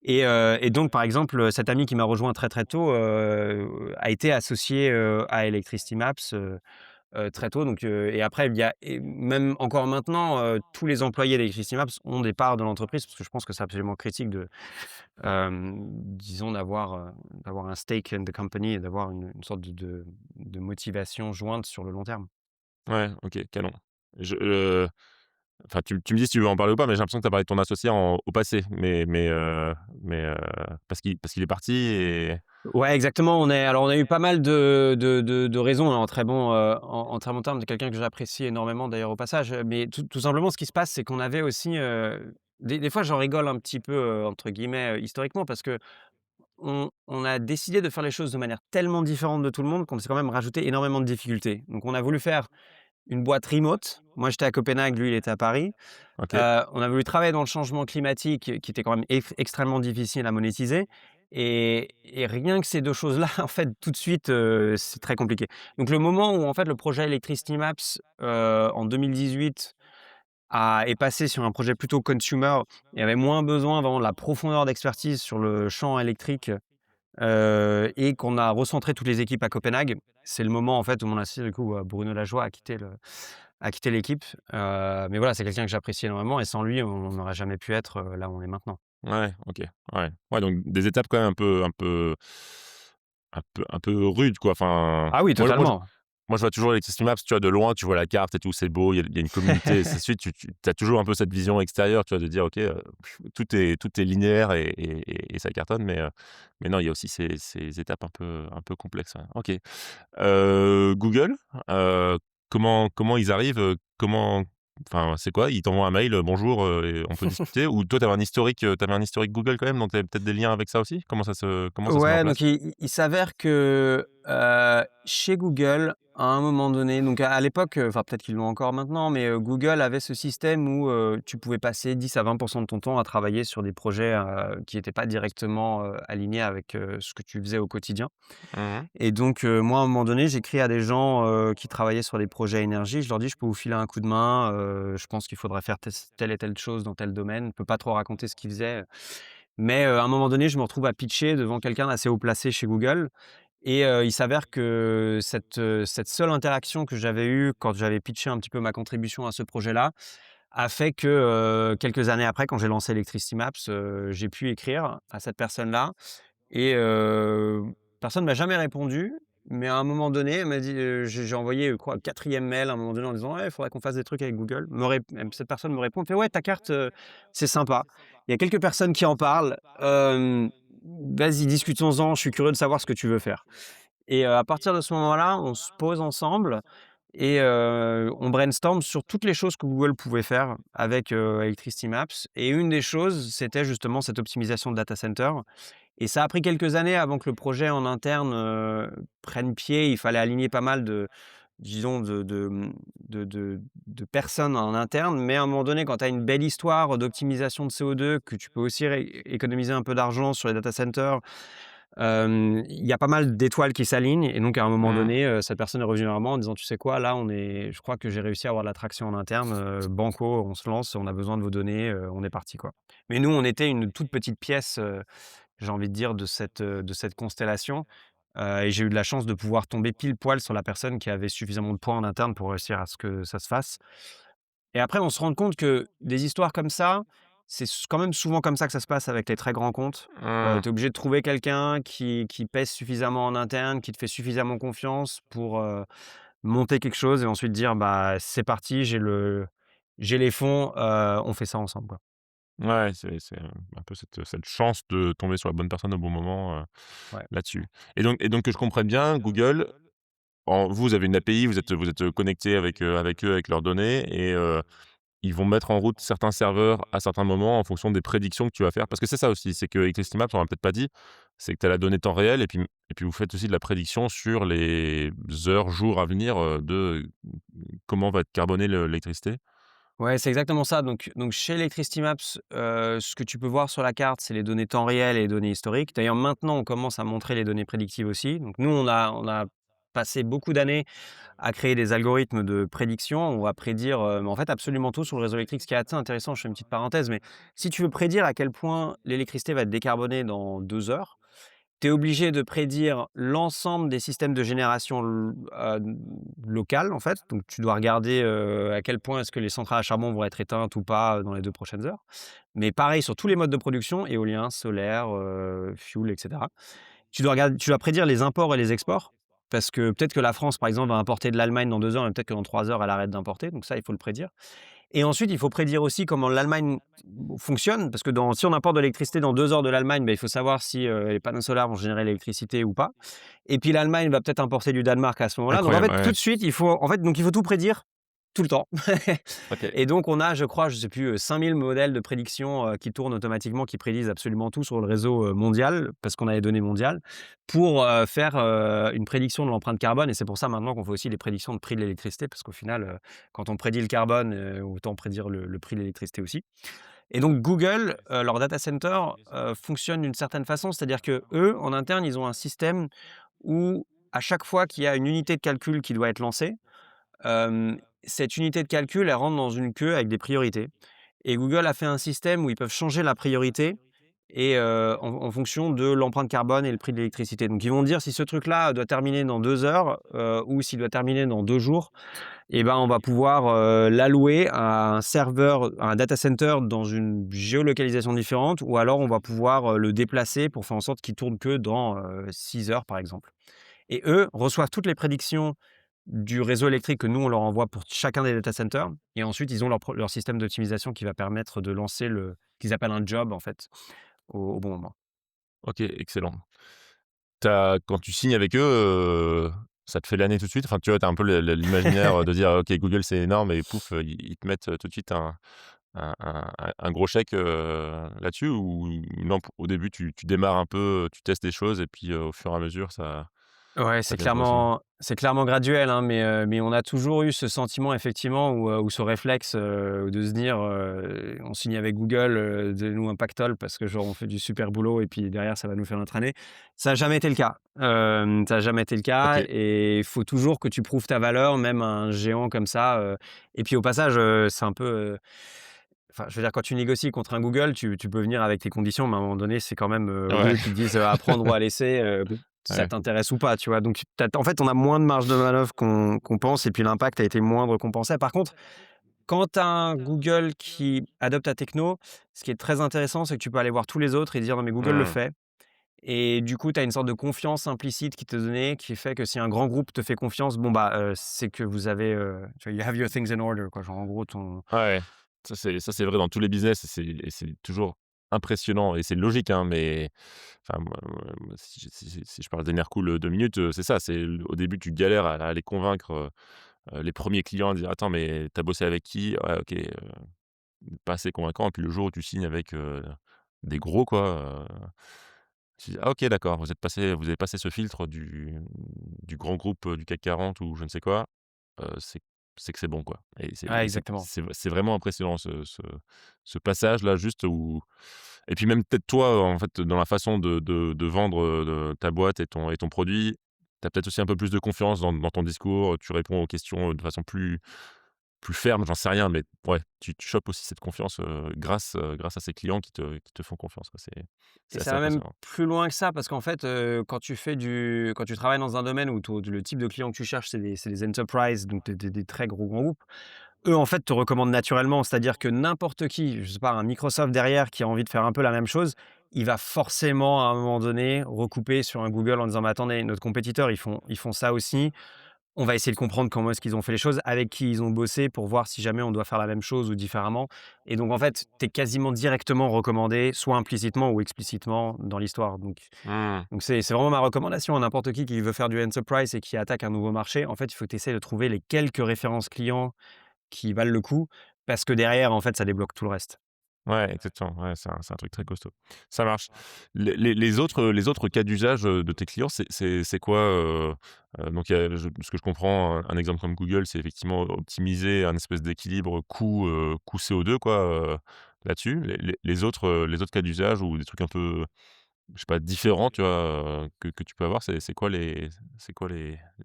Et donc par exemple, cet ami qui m'a rejoint très, très tôt, a été associé, à Electricity Maps, très tôt. Donc et après il y a et même encore maintenant, tous les employés d'Electricity Maps ont des parts de l'entreprise parce que je pense que c'est absolument critique de, disons d'avoir un stake in the company et d'avoir une sorte de motivation jointe sur le long terme. ouais, OK, canon. Je, Enfin, tu me dis si tu veux en parler ou pas, mais j'ai l'impression que tu as parlé de ton associé au passé, parce qu'il est parti et Ouais, exactement. On a eu pas mal de raisons, en très bon, en très bon terme, de quelqu'un que j'apprécie énormément d'ailleurs au passage. Mais tout simplement, ce qui se passe, c'est qu'on avait aussi, des fois, j'en rigole un petit peu, entre guillemets, historiquement, parce qu'on a décidé de faire les choses de manière tellement différente de tout le monde qu'on s'est quand même rajouté énormément de difficultés. Donc on a voulu faire une boîte remote. Moi, j'étais à Copenhague, lui, il était à Paris. OK. On a voulu travailler dans le changement climatique, qui était quand même extrêmement difficile à monétiser, et rien que ces 2 choses-là, en fait, tout de suite, c'est très compliqué. Donc le moment où, en fait, le projet Electricity Maps, en 2018 est passé sur un projet plutôt consumer, il y avait moins besoin vraiment de la profondeur d'expertise sur le champ électrique, et qu'on a recentré toutes les équipes à Copenhague. C'est le moment, en fait, où mon associé, du coup, Bruno Lajoie, a quitté l'équipe. Mais voilà, c'est quelqu'un que j'apprécie énormément, et sans lui, on n'aurait jamais pu être, là où on est maintenant. Ouais, OK. Ouais. Ouais, donc des étapes quand même un peu rudes, quoi. Enfin, Ah oui, totalement. moi, je vois toujours Electricity Maps, tu vois, de loin, tu vois la carte et tout, c'est beau, il y a une communauté, et ainsi de suite. Tu as toujours un peu cette vision extérieure, tu vois, de dire: «OK, tout est linéaire et ça cartonne», mais non, il y a aussi ces étapes un peu complexes, ouais. OK. Google, heu, comment ils arrivent, enfin, c'est quoi? Ils t'envoient un mail, «Bonjour, et on peut discuter?» Ou toi, tu un historique Google quand même, donc tu avais peut-être des liens avec ça aussi? Comment ça se met en Ouais, place? donc il s'avère que, chez Google, à un moment donné, donc à l'époque, enfin peut-être qu'ils l'ont encore maintenant, mais Google avait ce système où, tu pouvais passer 10 à 20 de ton temps à travailler sur des projets, qui étaient pas directement, alignés avec, ce que tu faisais au quotidien. Mmh. Et donc, moi, à un moment donné, j'écris à des gens, qui travaillaient sur des projets énergie. Je leur dis: «Je peux vous filer un coup de main, je pense qu'il faudrait faire telle et telle chose dans tel domaine». Je peux pas trop raconter ce qu'ils faisaient, mais, à un moment donné, je me retrouve à pitcher devant quelqu'un d'assez haut placé chez Google, et il s'avère que cette seule interaction que j'avais eue quand j'avais pitché un petit peu ma contribution à ce projet-là, a fait que, quelques années après, quand j'ai lancé Electricity Maps, j'ai pu écrire à cette personne-là, et personne m'a jamais répondu, mais à un moment donné, elle m'a dit, j'ai envoyé, quoi, le 4e mail à un moment donné en disant: «Ouais, il faudrait qu'on fasse des trucs avec Google». Cette personne me répond, elle fait: «Ouais, ta carte, c'est sympa. Il y a quelques personnes qui en parlent, vas-y, discutons-en, je suis curieux de savoir ce que tu veux faire». Et à partir de ce moment-là, on se pose ensemble, et on brainstorm sur toutes les choses que Google pouvait faire avec, Electricity Maps, et une des choses, c'était justement cette optimisation de data center, et ça a pris quelques années avant que le projet en interne, prenne pied. Il fallait aligner pas mal de, disons, de personnes en interne. Mais à un moment donné, quand tu as une belle histoire d'optimisation de CO2, que tu peux aussi économiser un peu d'argent sur les data centers, il y a pas mal d'étoiles qui s'alignent, et donc à un moment Mmh. donné, cette personne est revenue vers moi en disant: «Tu sais quoi? Là, je crois que j'ai réussi à avoir de la traction en interne, banco, on se lance, on a besoin de vos données, on est parti, quoi». Mais nous, on était une toute petite pièce, j'ai envie de dire, de cette constellation, et j'ai eu de la chance de pouvoir tomber pile poil sur la personne qui avait suffisamment de points en interne pour réussir à ce que ça se fasse. Et après, on se rend compte que des histoires comme ça, c'est quand même souvent comme ça que ça se passe avec les très grands comptes. Mmh. Tu es obligé de trouver quelqu'un qui pèse suffisamment en interne, qui te fait suffisamment confiance pour, monter quelque chose, et ensuite dire: «Bah, c'est parti, j'ai les fonds, on fait ça ensemble, quoi». Ouais, c'est un peu cette chance de tomber sur la bonne personne au bon moment, Ouais. là-dessus. Et donc que je comprenne bien, Google, vous avez une API, vous êtes connectés avec eux, avec leurs données, et ils vont mettre en route certains serveurs à certains moments en fonction des prédictions que tu vas faire. Parce que c'est ça aussi, c'est qu'avec Maps, on l'a peut-être pas dit, c'est que tu as la donnée temps réel, et puis vous faites aussi de la prédiction sur les heures, jours à venir, de comment va être carbonée l'électricité. Ouais, c'est exactement ça. Donc chez Electricity Maps, ce que tu peux voir sur la carte, c'est les données temps réel et les données historiques. D'ailleurs, maintenant, on commence à montrer les données prédictives aussi. Donc nous, on a passé beaucoup d'années à créer des algorithmes de prédiction. On va prédire, en fait, absolument tout sur le réseau électrique. Ce qui est assez intéressant, je fais une petite parenthèse, mais si tu veux prédire à quel point l'électricité va être décarbonée dans 2 heures, tu es obligé de prédire l'ensemble des systèmes de génération locales, en fait. Donc tu dois regarder, à quel point est-ce que les centrales à charbon vont être éteintes ou pas, dans les 2 prochaines heures. Mais pareil sur tous les modes de production, éolien, solaire, fioul, et cetera. Tu dois prédire les imports et les exports. parce que peut-être que la France, par exemple, va importer de l'Allemagne dans 2 heures, mais peut-être que dans 3 heures, elle arrête d'importer. Donc ça, il faut le prédire. Et ensuite, il faut prédire aussi comment l'Allemagne fonctionne, parce que si on importe de l'électricité dans 2 heures de l'Allemagne, ben, il faut savoir si les panneaux solaires vont générer l'électricité ou pas. Et puis l'Allemagne va peut-être importer du Danemark à ce moment-là. Donc en Incroyable, fait, tout ouais. de suite, il faut tout prédire tout le temps. OK. Et donc on a, je crois, je sais plus, 5000 modèles de prédiction qui tournent automatiquement, qui prédisent absolument tout sur le réseau mondial, parce qu'on a les données mondiales, pour faire une prédiction de l'empreinte carbone. Et c'est pour ça maintenant qu'on fait aussi les prédictions de prix de l'électricité, parce qu'au final, quand on prédit le carbone, autant prédire le prix de l'électricité aussi. Et donc Google, leur data center fonctionne d'une certaine façon, c'est-à-dire que eux, en interne, ils ont un système où à chaque fois qu'il y a une unité de calcul qui doit être lancée, Hem, cette unité de calcul, elle rentre dans une queue avec des priorités, et Google a fait un système où ils peuvent changer la priorité et en fonction de l'empreinte carbone et le prix de l'électricité. Donc ils vont dire si ce truc-là doit terminer dans 2 heures, ou s'il doit terminer dans 2 jours, et ben, on va pouvoir, l'allouer à un serveur, à un data center dans une géolocalisation différente, ou alors on va pouvoir, le déplacer pour faire en sorte qu'il tourne que dans, 6 heures, par exemple. Et eux reçoivent toutes les prédictions du réseau électrique que nous, on leur envoie pour chacun des data centers, et ensuite ils ont leur système d'optimisation qui va permettre de lancer le qu'ils appellent un job, en fait, au bon moment. OK, excellent. Quand tu signes avec eux, ça te fait l'année tout de suite? Enfin, tu vois, tu as un peu l'imaginaire de dire: «OK, Google, c'est énorme» et pouf, ils te mettent, tout de suite un gros chèque, là-dessus ou non, au début, tu démarres un peu, tu testes des choses et puis, au fur et à mesure, Ouais, ça vient progressivement? c'est clairement graduel, hein, mais on a toujours eu ce sentiment effectivement, ou ce réflexe, de se dire, on signe avec Google, donnez-nous un pactole parce que genre on fait du super boulot et puis derrière ça va nous faire notre année. Ça a jamais été le cas. Ça a jamais été le cas, OK. et il faut toujours que tu prouves ta valeur, même à un géant comme ça, et puis au passage, c'est un peu, enfin, je veux dire, quand tu négocies contre un Google, tu peux venir avec tes conditions, mais à un moment donné, c'est quand même, Ouais. Google qui te dise, à prendre ou à laisser, ça Ouais. t'intéresse ou pas, tu vois? Donc en fait, on a moins de marge de manœuvre qu'on pense, et puis l'impact a été moindre qu'on pensait. Par contre, quand tu as un Google qui adopte ta techno, ce qui est très intéressant, c'est que tu peux aller voir tous les autres et dire: «Non, mais Google le Mmh. fait», et du coup, tu as une sorte de confiance implicite qui t'est donnée, qui fait que si un grand groupe te fait confiance, bon, bah, c'est que vous avez, tu vois, you have your things in order, quoi. Genre, en gros, ton Ouais, ça c'est vrai dans tous les business et c'est toujours impressionnant et c'est logique, hein, mais enfin moi si je parle d'Enercool, 2 minutes, c'est ça, c'est au début tu galères à les convaincre, les premiers clients à dire: «Attends mais tu as bossé avec qui?» «Ouais OK», pas assez convaincant et puis le jour où tu signes avec, des gros quoi, tu dis: «Ah OK d'accord, vous avez passé ce filtre du grand groupe, du CAC 40 ou je ne sais quoi, c'est que c'est bon, quoi» et c'est ouais, et c'est exactement. c'est c'est vraiment impressionnant ce passage-là juste où et puis même peut-être toi, en fait, dans la façon de vendre, ta boîte et ton produit, tu as peut-être aussi un peu plus de confiance dans ton discours, tu réponds aux questions, de façon plus ferme, j'en sais rien, mais ouais, tu chopes aussi cette confiance, grâce à ces clients qui te font confiance, quoi. C'est Et c'est ça assez va même impressionnant. plus loin que ça, parce qu'en fait, quand tu travailles dans un domaine où le type de client que tu cherches, c'est des enterprises, donc des très gros grands groupes. Eux, en fait, te recommandent naturellement. C'est-à-dire que n'importe qui, je sais pas, un Microsoft derrière qui a envie de faire un peu la même chose, il va forcément, à un moment donné, recouper sur un Google en disant: «Mais attendez, notre compétiteur, ils font ça aussi. On va essayer de comprendre comment est-ce qu'ils ont fait les choses, avec qui ils ont bossé pour voir si jamais on doit faire la même chose ou différemment», et donc en fait, tu es quasiment directement recommandé, soit implicitement ou explicitement dans l'histoire. Mmh. Donc c'est vraiment ma recommandation à n'importe qui veut faire du enterprise et qui attaque un nouveau marché. En fait, il faut que tu essaies de trouver les quelques références clients qui valent le coup, parce que derrière, en fait, ça débloque tout le reste. Ouais, exactement. Ouais, c'est un truc très costaud. Ça marche. Les autres cas d'usage, de tes clients, c'est quoi, donc il y a ce que je comprends, un exemple comme Google, c'est effectivement optimiser un espèce d'équilibre coût CO2 quoi, là-dessus. Les autres cas d'usage ou des trucs un peu, je sais pas, différents, tu vois, que tu peux avoir, c'est quoi les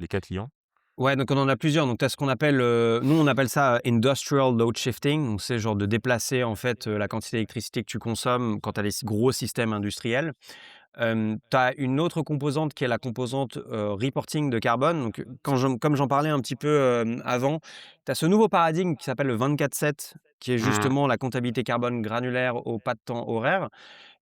cas clients? Ouais, donc on en a plusieurs. Donc tu as ce qu'on appelle, nous on appelle ça industrial load shifting. Donc c'est genre de déplacer en fait, la quantité d'électricité que tu consommes quand tu as les gros systèmes industriels. Tu as une autre composante qui est la composante, reporting de carbone. Donc, comme j'en parlais un petit peu, avant, tu as ce nouveau paradigme qui s'appelle le 24/7, qui est Mmh. justement la comptabilité carbone granulaire au pas de temps horaire.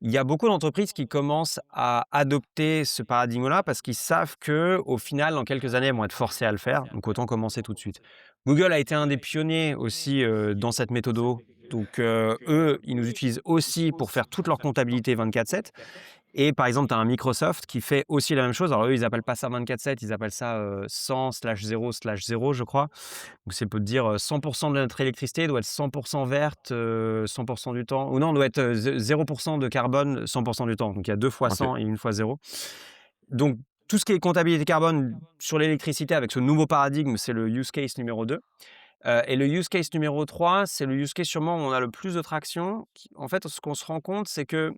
Il y a beaucoup d'entreprises qui commencent à adopter ce paradigme-là parce qu'ils savent qu'au final, dans quelques années, elles vont être forcées à le faire, donc autant commencer tout de suite. Google a été un des pionniers aussi, dans cette méthodo. Donc, eux, ils nous utilisent aussi pour faire toute leur comptabilité 24/7. Et par exemple, tu as un Microsoft qui fait aussi la même chose. Alors eux, ils appellent pas ça 24/7, ils appellent ça 100/0/0, je crois. Donc c'est peut te dire 100% de notre électricité doit être 100% verte 100% du temps. Ou non, doit être 0% de carbone 100% du temps. Donc il y a deux fois OK. 100 et une fois 0. Donc tout ce qui est comptabilité carbone sur l'électricité avec ce nouveau paradigme, c'est le use case numéro 2. Et le use case numéro 3, c'est le use case sûrement où on a le plus de traction. En fait, ce qu'on se rend compte, c'est que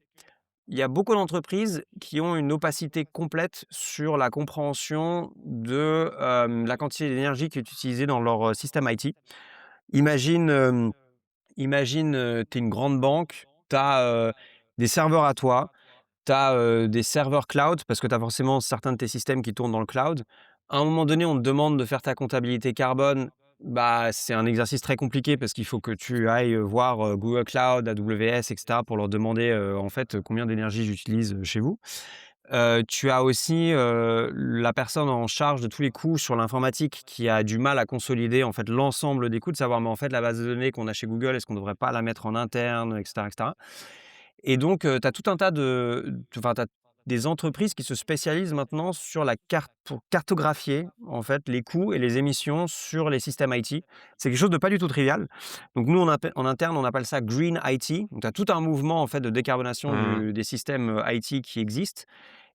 il y a beaucoup d'entreprises qui ont une opacité complète sur la compréhension de, la quantité d'énergie qui est utilisée dans leur, système IT. Imagine, tu es une grande banque, tu as, des serveurs à toi, tu as, des serveurs cloud parce que tu as forcément certains de tes systèmes qui tournent dans le cloud. À un moment donné, on te demande de faire ta comptabilité carbone. Bah, c'est un exercice très compliqué parce qu'il faut que tu ailles, voir, Google Cloud, AWS et cetera pour leur demander, en fait, combien d'énergie j'utilise, chez vous. Tu as aussi, la personne en charge de tous les coûts sur l'informatique qui a du mal à consolider, en fait, l'ensemble des coûts, de savoir, mais en fait, la base de données qu'on a chez Google, est-ce qu'on ne devrait pas la mettre en interne, et cetera, et cetera. Et donc, tu as tout un tas enfin, tu as des entreprises qui se spécialisent maintenant sur la carte pour cartographier, en fait, les coûts et les émissions sur les systèmes IT. C'est quelque chose de pas du tout trivial. Donc nous, en interne, on appelle ça Green IT. Donc tu as tout un mouvement, en fait, de décarbonation Mmh. des systèmes, IT qui existent.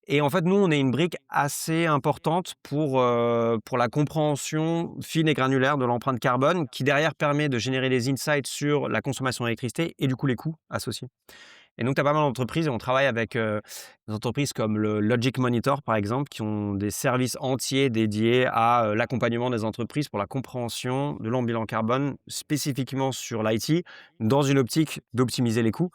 Et en fait, nous, on est une brique assez importante pour la compréhension fine et granulaire de l'empreinte carbone qui, derrière, permet de générer des insights sur la consommation d'électricité et du coup, les coûts associés. Et donc, tu as pas mal d'entreprises et on travaille avec des entreprises comme le Logic Monitor, par exemple, qui ont des services entiers dédiés à l'accompagnement des entreprises pour la compréhension de leur bilan carbone, spécifiquement sur l'IT, dans une optique d'optimiser les coûts.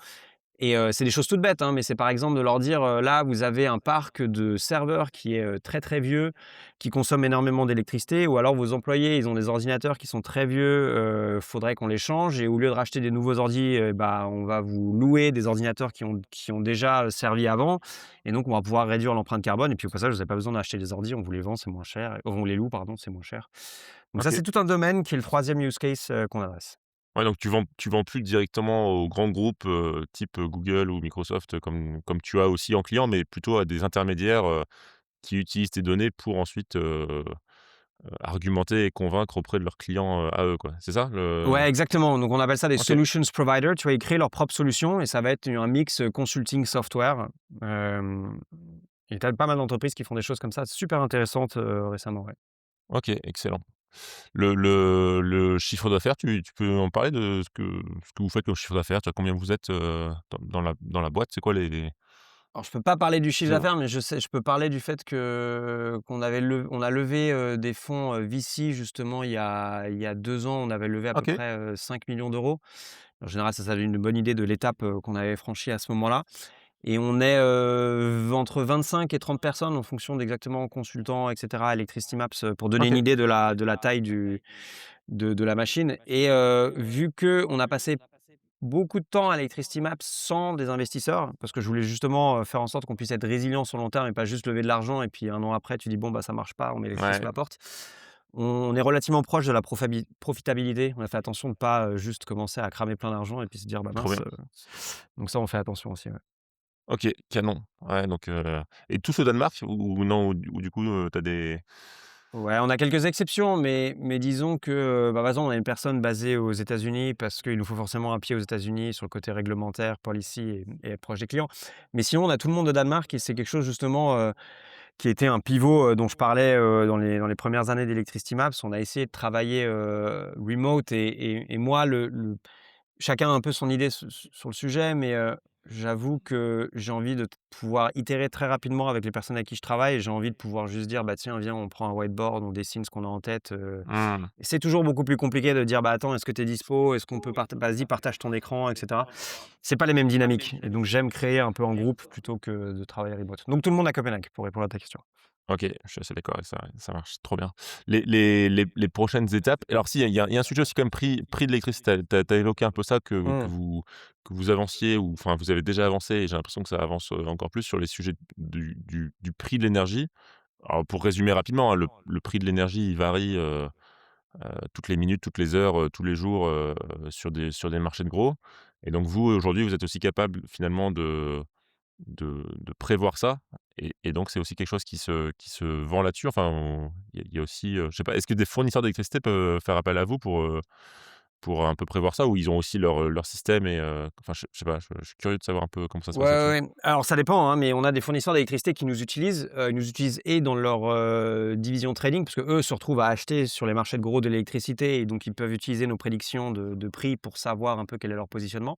Et c'est des choses toutes bêtes, hein, mais c'est par exemple de leur dire, là, vous avez un parc de serveurs qui est, très, très vieux, qui consomme énormément d'électricité ou alors vos employés, ils ont des ordinateurs qui sont très vieux, faudrait qu'on les change et au lieu de racheter des nouveaux ordis, bah, on va vous louer des ordinateurs qui ont déjà servi avant et donc on va pouvoir réduire l'empreinte carbone et puis au passage, vous avez pas besoin d'acheter des ordis, on vous les vend, c'est moins cher. On les loue, pardon, c'est moins cher. Donc ça, OK. c'est tout un domaine qui est le troisième use case, qu'on adresse. Ouais, donc tu vends plus directement aux grands groupes, type, Google ou Microsoft, comme tu as aussi en client, mais plutôt à des intermédiaires, qui utilisent tes données pour ensuite, argumenter et convaincre auprès de leurs clients, à eux, quoi. C'est ça le Ouais, exactement. Donc on appelle ça des OK. solutions providers. Tu vois, ils créent leur propre solution et ça va être un mix, consulting software. Hem et tu as pas mal d'entreprises qui font des choses comme ça, super intéressantes, récemment, ouais. OK, excellent. Le chiffre d'affaires, tu peux en parler de ce que vous faites comme chiffre d'affaires? Tu vois, combien vous êtes, dans la boîte? C'est quoi les Alors je peux pas parler du chiffre zéro. d'affaires, mais je peux parler du fait on a levé, des fonds, VC justement il y a 2 ans. On avait levé à peu OK. près, 5 000 000 €. En général, ça donne une bonne idée de l'étape, qu'on avait franchie à ce moment-là. Et on est, entre 25 et 30 personnes en fonction d'exactement consultants et cetera, Electricity Maps, pour donner une OK. idée de la taille de la machine. Et vu qu'on a passé beaucoup de temps à Electricity Maps sans des investisseurs, parce que je voulais justement, faire en sorte qu'on puisse être résilient sur le long terme et pas juste lever de l'argent et puis un an après tu dis: «Bon, bah, ça marche pas, on met les clés sous Ouais, la porte». On est relativement proche de la profitabilité. On a fait attention de pas, juste commencer à cramer plein d'argent et puis se dire: «Bah, trop mince», bien. donc ça on fait attention aussi, ouais. OK, canon. Ouais, donc et tous au Danemark ou non? Ou du coup, tu as des Ouais, on a quelques exceptions, mais disons que, bah, par exemple, on a une personne basée aux États-Unis parce qu'il nous faut forcément un pied aux États-Unis sur le côté réglementaire, policy et être proche des clients. Mais sinon, on a tout le monde de Danemark et c'est quelque chose justement, qui était un pivot, dont je parlais, dans les premières années d'Electricity Maps. On a essayé de travailler, remote et moi, chacun a un peu son idée sur le sujet, mais j'avoue que j'ai envie de pouvoir itérer très rapidement avec les personnes avec qui je travaille. J'ai envie de pouvoir juste dire: «Bah, tiens, viens, on prend un whiteboard, on dessine ce qu'on a en tête», Mmh. et c'est toujours beaucoup plus compliqué de dire: «Bah, attends, est-ce que tu es dispo? Est-ce qu'on peut vas-y, partage ton écran», et cetera. C'est pas les mêmes dynamiques et donc j'aime créer un peu en groupe plutôt que de travailler remote. Donc tout le monde à Copenhague, pour répondre à ta question. OK, je suis assez d'accord avec ça, ouais, ça marche trop bien. Les prochaines étapes alors si, il y a un sujet aussi quand même prix de l'électricité. Tu as évoqué un peu ça Mmh. que vous avanciez ou enfin vous avez déjà avancé et j'ai l'impression que ça avance, encore plus sur les sujets du prix de l'énergie. Alors pour résumer rapidement, hein, le prix de l'énergie, il varie, toutes les minutes, toutes les heures, tous les jours, sur des marchés de gros et donc vous, aujourd'hui, vous êtes aussi capable finalement de prévoir ça et donc c'est aussi quelque chose qui se vend là-dessus? Enfin, il y a aussi, je sais pas, est-ce que des fournisseurs d'électricité peuvent faire appel à vous pour un peu prévoir ça ou ils ont aussi leur système et enfin, je sais pas, je suis curieux de savoir un peu comment ça se Ouais, passe ouais, là-dessus? ouais. Alors ça dépend, hein, mais on a des fournisseurs d'électricité qui nous utilisent. Ils nous utilisent et dans leur, division trading parce qu'eux se retrouvent à acheter sur les marchés de gros de l'électricité et donc ils peuvent utiliser nos prédictions de prix pour savoir un peu quel est leur positionnement.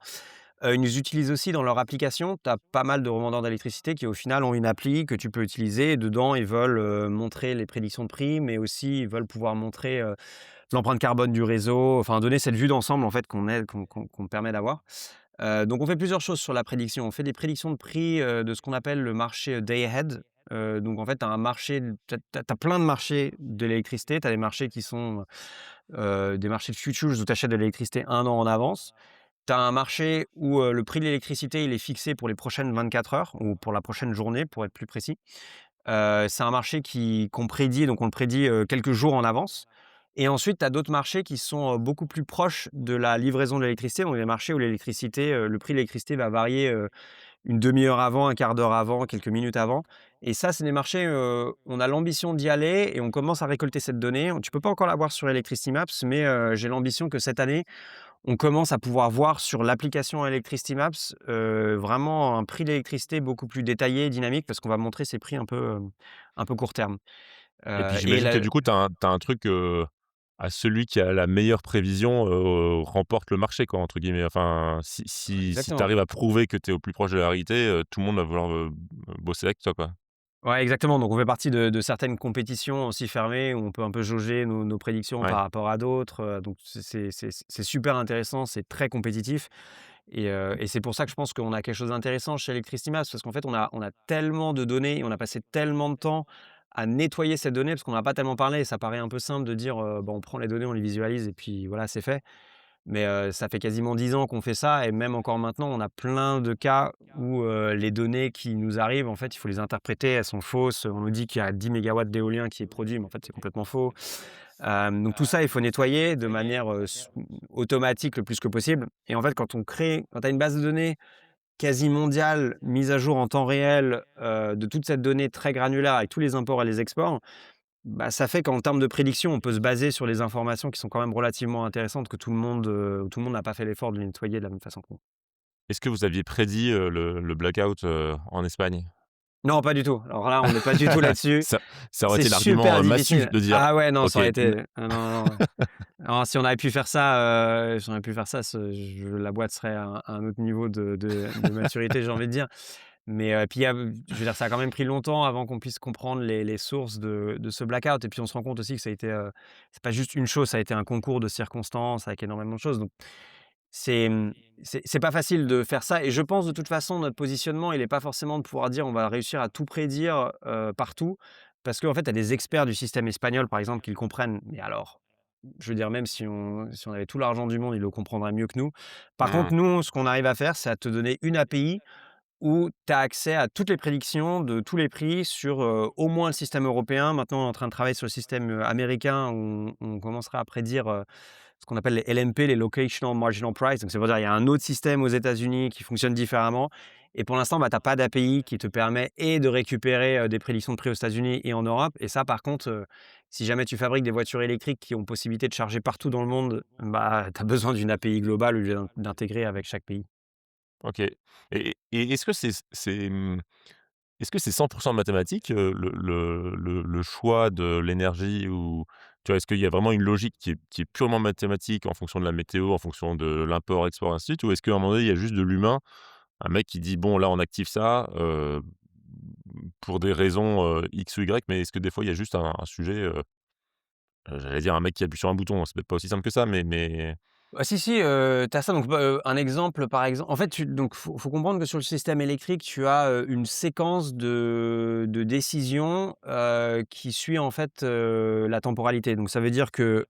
Ils nous utilisent aussi dans leur application. Tu as pas mal de revendeurs d'électricité qui, au final, ont une appli que tu peux utiliser et dedans, ils veulent, montrer les prédictions de prix, mais aussi ils veulent pouvoir montrer, l'empreinte carbone du réseau, enfin donner cette vue d'ensemble en fait qu'on permet d'avoir. Donc on fait plusieurs choses sur la prédiction. On fait des prédictions de prix, de ce qu'on appelle le marché, day ahead. Donc en fait, tu as un marché tu as plein de marchés de l'électricité. Tu as des marchés qui sont, des marchés de futures où tu achètes de l'électricité 1 an en avance. Tu as un marché où, le prix de l'électricité, il est fixé pour les prochaines 24 heures ou pour la prochaine journée, pour être plus précis. C'est un marché qu'on prédit, donc on le prédit, quelques jours en avance et ensuite tu as d'autres marchés qui sont, beaucoup plus proches de la livraison de l'électricité. Donc des marchés où l'électricité, le prix de l'électricité va varier, une demi heure avant, un quart d'heure avant, quelques minutes avant et ça, c'est des marchés, on a l'ambition d'y aller et on commence à récolter cette donnée. Tu peux pas encore l'avoir sur Electricity Maps, mais j'ai l'ambition que cette année, on commence à pouvoir voir sur l'application Electricity Maps, vraiment un prix de l'électricité beaucoup plus détaillé et dynamique parce qu'on va montrer ces prix un peu court terme. Et puis Et j'imagine que la du coup, tu as un truc, à celui qui a la meilleure prévision, remporte le marché quoi, entre guillemets. Enfin, si tu exactement. arrives à prouver que tu es au plus proche de la réalité, tout le monde va vouloir, bosser avec toi, quoi. Ouais, exactement. Donc on fait partie de certaines compétitions aussi fermées où on peut un peu jauger nos prédictions Ouais. par rapport à d'autres, donc c'est super intéressant, c'est très compétitif et c'est pour ça que je pense qu'on a quelque chose d'intéressant chez Electricity Maps parce qu'en fait on a tellement de données et on a passé tellement de temps à nettoyer ces données parce qu'on n'a pas tellement parlé. Ça paraît un peu simple de dire, bah, on prend les données, on les visualise et puis voilà, c'est fait. Mais ça fait quasiment 10 ans qu'on fait ça et même encore maintenant, on a plein de cas où, les données qui nous arrivent, en fait, il faut les interpréter, elles sont fausses. On nous dit qu'il y a 10 mégawatts d'éolien qui est produit, mais en fait, c'est complètement faux. Donc tout ça, il faut nettoyer de manière, automatique le plus que possible et en fait, quand tu as une base de données quasi mondiale, mise à jour en temps réel, de toute cette donnée très granulaire avec tous les imports et les exports, bah, ça fait qu'en termes de prédiction, on peut se baser sur les informations qui sont quand même relativement intéressantes que tout le monde n'a pas fait l'effort de les nettoyer de la même façon que nous. Est-ce que vous aviez prédit, le blackout, en Espagne? Non, pas du tout. Alors là, on n'est pas du tout là-dessus. Ça ça aurait C'est été l'argument, super massif difficile. de dire: Ah ouais, non, ça «OK, aurait été ah non, non, non. Non, si on avait pu faire ça, la boîte serait à un autre niveau de maturité, j'ai envie de dire. Mais, puis je veux dire, ça a quand même pris longtemps avant qu'on puisse comprendre les sources de ce blackout et puis on se rend compte aussi que ça a été, c'est pas juste une chose, ça a été un concours de circonstances avec énormément de choses donc c'est, c'est pas facile de faire ça et je pense de toute façon notre positionnement, il est pas forcément de pouvoir dire: «On va réussir à tout prédire, partout». Parce qu'en fait, tu as des experts du système espagnol, par exemple, qui le comprennent, mais alors, je veux dire même si on avait tout l'argent du monde, ils le comprendraient mieux que nous. Par contre, mmh, nous, ce qu'on arrive à faire, c'est à te donner une API où tu as accès à toutes les prédictions de tous les prix sur, au moins le système européen. Maintenant, on est en train de travailler sur le système, américain où on commencera à prédire, ce qu'on appelle les LMP, les Locational Marginal Price. Donc ça veut dire il y a un autre système aux États-Unis qui fonctionne différemment et pour l'instant, bah, tu as pas d'API qui te permet et de récupérer, des prédictions de prix aux États-Unis et en Europe et ça par contre, si jamais tu fabriques des voitures électriques qui ont possibilité de charger partout dans le monde, bah, tu as besoin d'une API globale au lieu d'intégrer avec chaque pays. OK et est-ce que c'est 100 mathématique, le choix de l'énergie ou tu vois, est-ce qu'il y a vraiment une logique qui est purement mathématique en fonction de la météo, en fonction de l'import, export, ainsi de suite? Ou est-ce qu'à un moment donné, il y a juste de l'humain Un mec qui dit: «Bon, là, on active ça, pour des raisons, X ou Y», mais est-ce que des fois, il y a juste un sujet, j'allais dire un mec qui appuie sur un bouton, c'est peut-être pas aussi simple que ça, mais Ah si, si, tu as ça donc un exemple par exemple en fait tu donc faut comprendre que sur le système électrique, tu as, une séquence de décisions, qui suit en fait, la temporalité. Donc ça veut dire que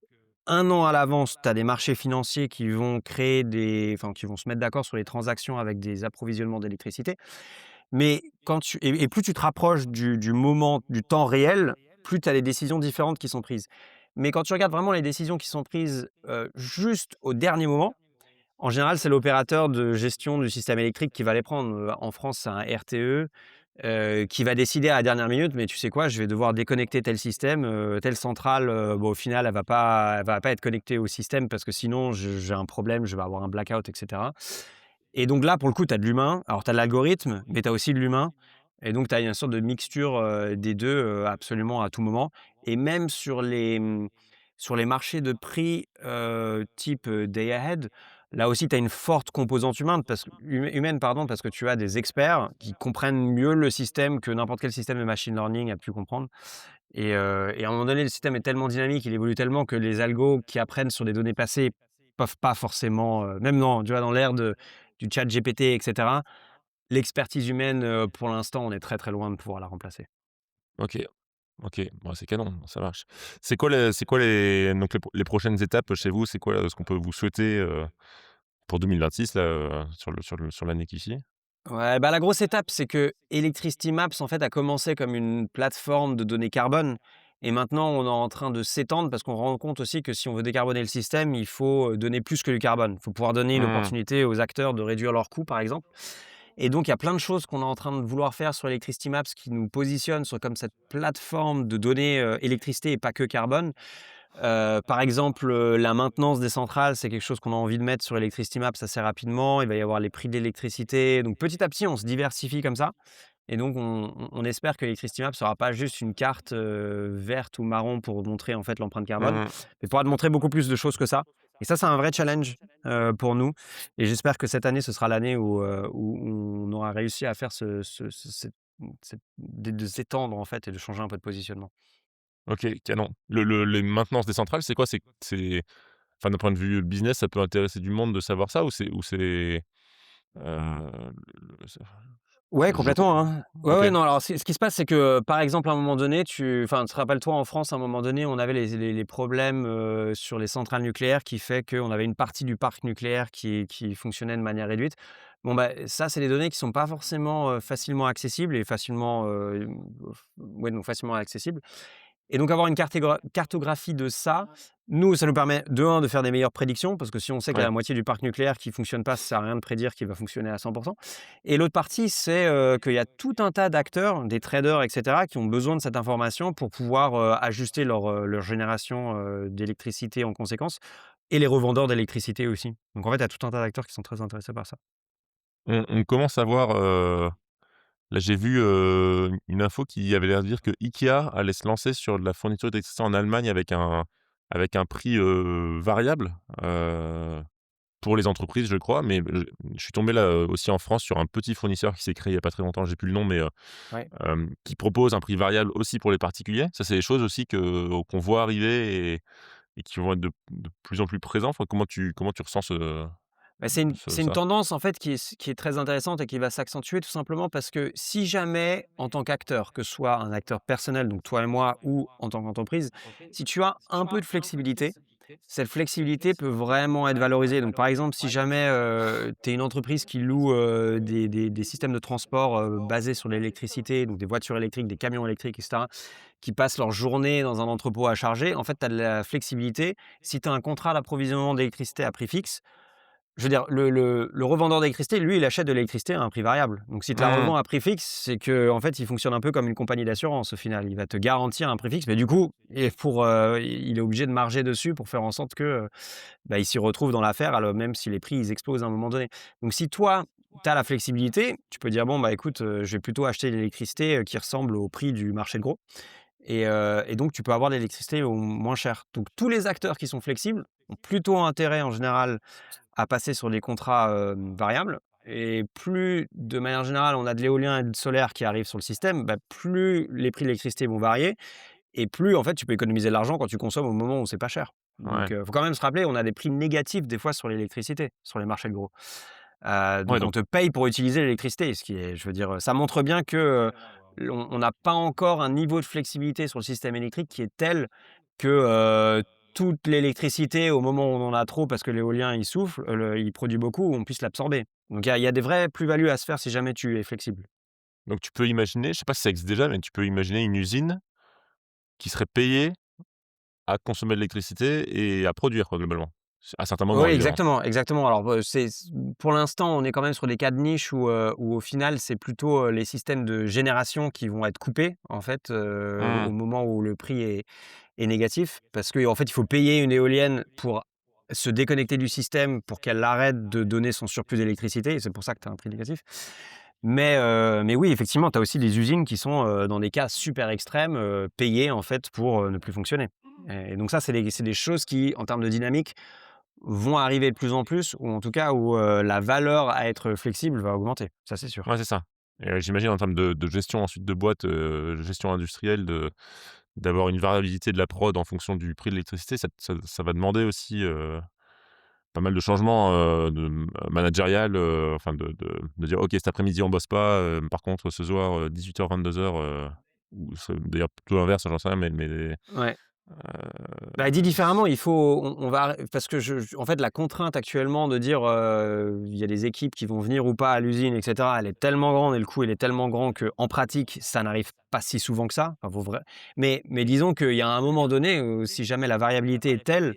un an à l'avance, tu as des marchés financiers qui vont créer des enfin qui vont se mettre d'accord sur les transactions avec des approvisionnements d'électricité. Mais quand tu et plus tu te rapproches du moment, du temps réel, plus tu as des décisions différentes qui sont prises. Mais quand tu regardes vraiment les décisions qui sont prises, juste au dernier moment, en général, c'est l'opérateur de gestion du système électrique qui va les prendre. En France, c'est un RTE, qui va décider à la dernière minute: «Mais tu sais quoi? Je vais devoir déconnecter tel système, telle centrale, au final, elle va pas être connectée au système parce que sinon j'ai un problème, je vais avoir un blackout» et cetera. Et donc là, pour le coup, tu as de l'humain. Alors, tu as de l'algorithme, mais tu as aussi de l'humain. Et donc, tu as une sorte de mixture des deux absolument à tout moment. Et même sur les marchés de prix type Day Ahead, là aussi, tu as une forte composante humaine, pardon, parce que tu as des experts qui comprennent mieux le système que n'importe quel système de machine learning a pu comprendre. Et à un moment donné, le système est tellement dynamique, il évolue tellement que les algos qui apprennent sur des données passées peuvent pas forcément, même dans tu vois, dans l'ère du chat GPT et cetera, l'expertise humaine, pour l'instant, on est très, très loin de pouvoir la remplacer. OK, OK, bon, c'est canon, ça marche. C'est quoi les donc les prochaines étapes chez vous? C'est quoi, ce qu'on peut vous souhaiter, pour 2026 là, sur l'année qui suit? Ouais, bah, la grosse étape, c'est que Electricity Maps, en fait, a commencé comme une plateforme de données carbone et maintenant on est en train de s'étendre parce qu'on se rend compte aussi que si on veut décarboner le système, il faut, donner plus que du carbone. Il faut pouvoir donner une Mmh. opportunité aux acteurs de réduire leurs coûts, par exemple. Et donc, il y a plein de choses qu'on est en train de vouloir faire sur Electricity Maps qui nous positionnent sur comme cette plateforme de données, électricité et pas que carbone. Par exemple, la maintenance des centrales, c'est quelque chose qu'on a envie de mettre sur Electricity Maps assez rapidement. Il va y avoir les prix de l'électricité. Donc petit à petit, on se diversifie comme ça et donc on espère que Electricity Maps sera pas juste une carte, verte ou marron pour montrer en fait l'empreinte carbone, Mmh. mais pourra te montrer beaucoup plus de choses que ça et ça, c'est un vrai challenge, pour nous et j'espère que cette année, ce sera l'année où on aura réussi à faire de s'étendre en fait et de changer un peu de positionnement. OK, canon. Les maintenances des centrales, c'est quoi? C'est enfin, d'un point de vue business, ça peut intéresser du monde de savoir ça ou c'est, le Ouais, je complètement, hein. Ouais, OK. ouais, non, alors ce qui se passe, c'est que, par exemple, à un moment donné, tu te rappelles-toi, en France, à un moment donné, on avait les problèmes, sur les centrales nucléaires qui fait qu'on avait une partie du parc nucléaire qui fonctionnait de manière réduite. Bon, bah, ça, c'est des données qui sont pas forcément, facilement accessibles et facilement, ouais, donc facilement accessibles. Et donc avoir une cartographie de ça, nous, ça nous permet de 1 de faire des meilleures prédictions, parce que si on sait qu'il y a Ouais. la moitié du parc nucléaire qui fonctionne pas, ça sert à rien de prédire qu'il va fonctionner à 100. Et l'autre partie, c'est, qu'il y a tout un tas d'acteurs, des traders et cetera, qui ont besoin de cette information pour pouvoir, ajuster leur génération, d'électricité en conséquence et les revendeurs d'électricité aussi. Donc en fait, il y a tout un tas d'acteurs qui sont très intéressés par ça. On commence à voir, là, j'ai vu, une info qui avait l'air de dire que IKEA allait se lancer sur de la fourniture d'électricité en Allemagne avec un prix, variable, pour les entreprises, je crois, mais je suis tombé là, aussi en France sur un petit fournisseur qui s'est créé il y a pas très longtemps, j'ai plus le nom, mais Ouais. qui propose un prix variable aussi pour les particuliers. Ça, c'est des choses aussi qu'on voit arriver et qui vont être de plus en plus présents. Enfin, comment tu ressens Bah, c'est une ça? tendance en fait qui est très intéressante et qui va s'accentuer tout simplement parce que si jamais en tant qu'acteur, que ce soit un acteur personnel, donc toi et moi, ou en tant qu'entreprise, si tu as un peu de flexibilité, cette flexibilité peut vraiment être valorisée. Donc par exemple, si jamais, tu es une entreprise qui loue, des systèmes de transport, basés sur l'électricité, donc des voitures électriques, des camions électriques et cetera, qui passent leur journée dans un entrepôt à charger, en fait, tu as de la flexibilité. Si tu as un contrat d'approvisionnement d'électricité à prix fixe, je veux dire, le revendeur d'électricité, lui, il achète de l'électricité à un prix variable. Donc si tu la Mmh. revends à prix fixe, c'est que en fait, il fonctionne un peu comme une compagnie d'assurance au final. Il va te garantir un prix fixe, mais du coup il est obligé de marger dessus pour faire en sorte que, bah, il s'y retrouve dans l'affaire alors même si les prix, ils explosent à un moment donné. Donc si toi, tu as la flexibilité, tu peux dire: «Bon, bah, écoute, je vais plutôt acheter de l'électricité, qui ressemble au prix du marché de gros» et donc tu peux avoir de l'électricité au moins cher. Donc tous les acteurs qui sont flexibles ont plutôt intérêt en général à passer sur des contrats, variables et plus, de manière générale, on a de l'éolien et du solaire qui arrivent sur le système, plus les prix de l'électricité vont varier et plus, en fait, tu peux économiser de l'argent quand tu consommes au moment où c'est pas cher. Donc, Ouais. faut quand même se rappeler, on a des prix négatifs des fois sur l'électricité, sur les marchés de gros. Ouais, Donc on donc te paye pour utiliser l'électricité, ce qui est, je veux dire, ça montre bien que, on n'a pas encore un niveau de flexibilité sur le système électrique qui est tel que, toute l'électricité au moment où on en a trop parce que l'éolien il souffle, il produit beaucoup, on puisse l'absorber. Donc il y a des vraies plus-values à se faire si jamais tu es flexible. donc tu peux imaginer, je sais pas si ça existe déjà, mais tu peux imaginer une usine qui serait payée à consommer de l'électricité et à produire quoi, globalement. À certains moments Oui, évidemment. exactement, exactement. Alors, pour l'instant, on est quand même sur des cas de niche où au final, c'est plutôt, les systèmes de génération qui vont être coupés, en fait, Mmh. au moment où le prix est négatif. Parce qu'en fait, il faut payer une éolienne pour se déconnecter du système, pour qu'elle arrête de donner son surplus d'électricité et c'est pour ça que tu as un prix négatif. Mais oui, effectivement, tu as aussi des usines qui sont, dans des cas super extrêmes, payées, en fait, pour, ne plus fonctionner et donc ça, c'est des choses qui, en termes de dynamique, vont arriver de plus en plus ou en tout cas où, la valeur à être flexible va augmenter, ça c'est sûr. Ouais, c'est ça et j'imagine en termes de gestion ensuite de boîte, gestion industrielle d'avoir une variabilité de la prod en fonction du prix de l'électricité, ça va demander aussi, pas mal de changements, managérial, enfin de dire: «OK, cet après-midi on bosse pas, par contre ce soir, 18:00-22:00, ou c'est d'ailleurs plutôt l'inverse, j'en sais rien mais Ouais. heu, Dit différemment, il faut on va parce que en fait, la contrainte actuellement de dire, il y a des équipes qui vont venir ou pas à l'usine et cetera, elle est tellement grande et le coût, il est tellement grand qu'en pratique, ça n'arrive pas si souvent que ça. Enfin, mais disons qu'il y a un moment donné où si jamais la variabilité est telle,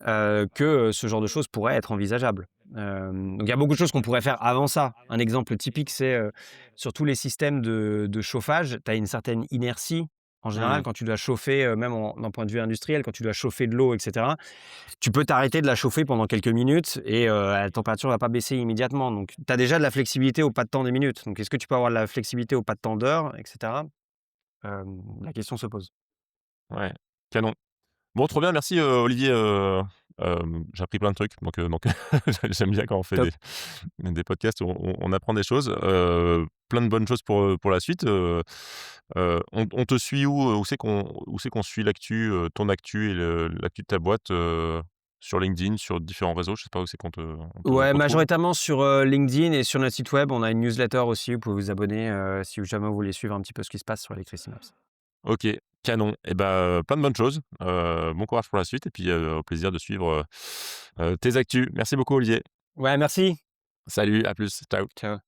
que ce genre de choses pourrait être envisageable. Donc il y a beaucoup de choses qu'on pourrait faire avant ça. Un exemple typique, c'est, sur tous les systèmes de chauffage, tu as une certaine inertie. En général, mmh, quand tu dois chauffer, même d'un point de vue industriel, quand tu dois chauffer de l'eau et cetera, tu peux t'arrêter de la chauffer pendant quelques minutes et la température va pas baisser immédiatement. Donc tu as déjà de la flexibilité au pas de temps des minutes. Donc est-ce que tu peux avoir de la flexibilité au pas de temps d'heures et cetera? La question se pose. ouais, canon. Bon, trop bien, merci, Olivier, j'ai appris plein de trucs, donc j'aime bien quand on fait Top. des podcasts où on apprend des choses, plein de bonnes choses pour la suite, on te suit où, où c'est qu'on suit l'actu, ton actu et l'actu de ta boîte, sur LinkedIn, sur différents réseaux? Je sais pas où c'est qu'on te Ouais, retrouve? majoritairement sur, LinkedIn et sur notre site web, on a une newsletter aussi, vous pouvez vous abonner, si jamais vous voulez suivre un petit peu ce qui se passe sur Electricity Maps. OK, canon et bah, plein de bonnes choses, bon courage pour la suite et puis, au plaisir de suivre, tes actus. Merci beaucoup Olivier. Ouais, merci. Salut, à plus, ciao. Ciao.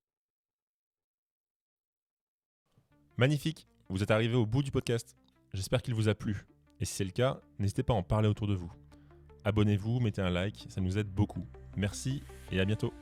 Magnifique, vous êtes arrivé au bout du podcast. J'espère qu'il vous a plu. Et si c'est le cas, n'hésitez pas à en parler autour de vous. Abonnez-vous, mettez un like, ça nous aide beaucoup. Merci et à bientôt.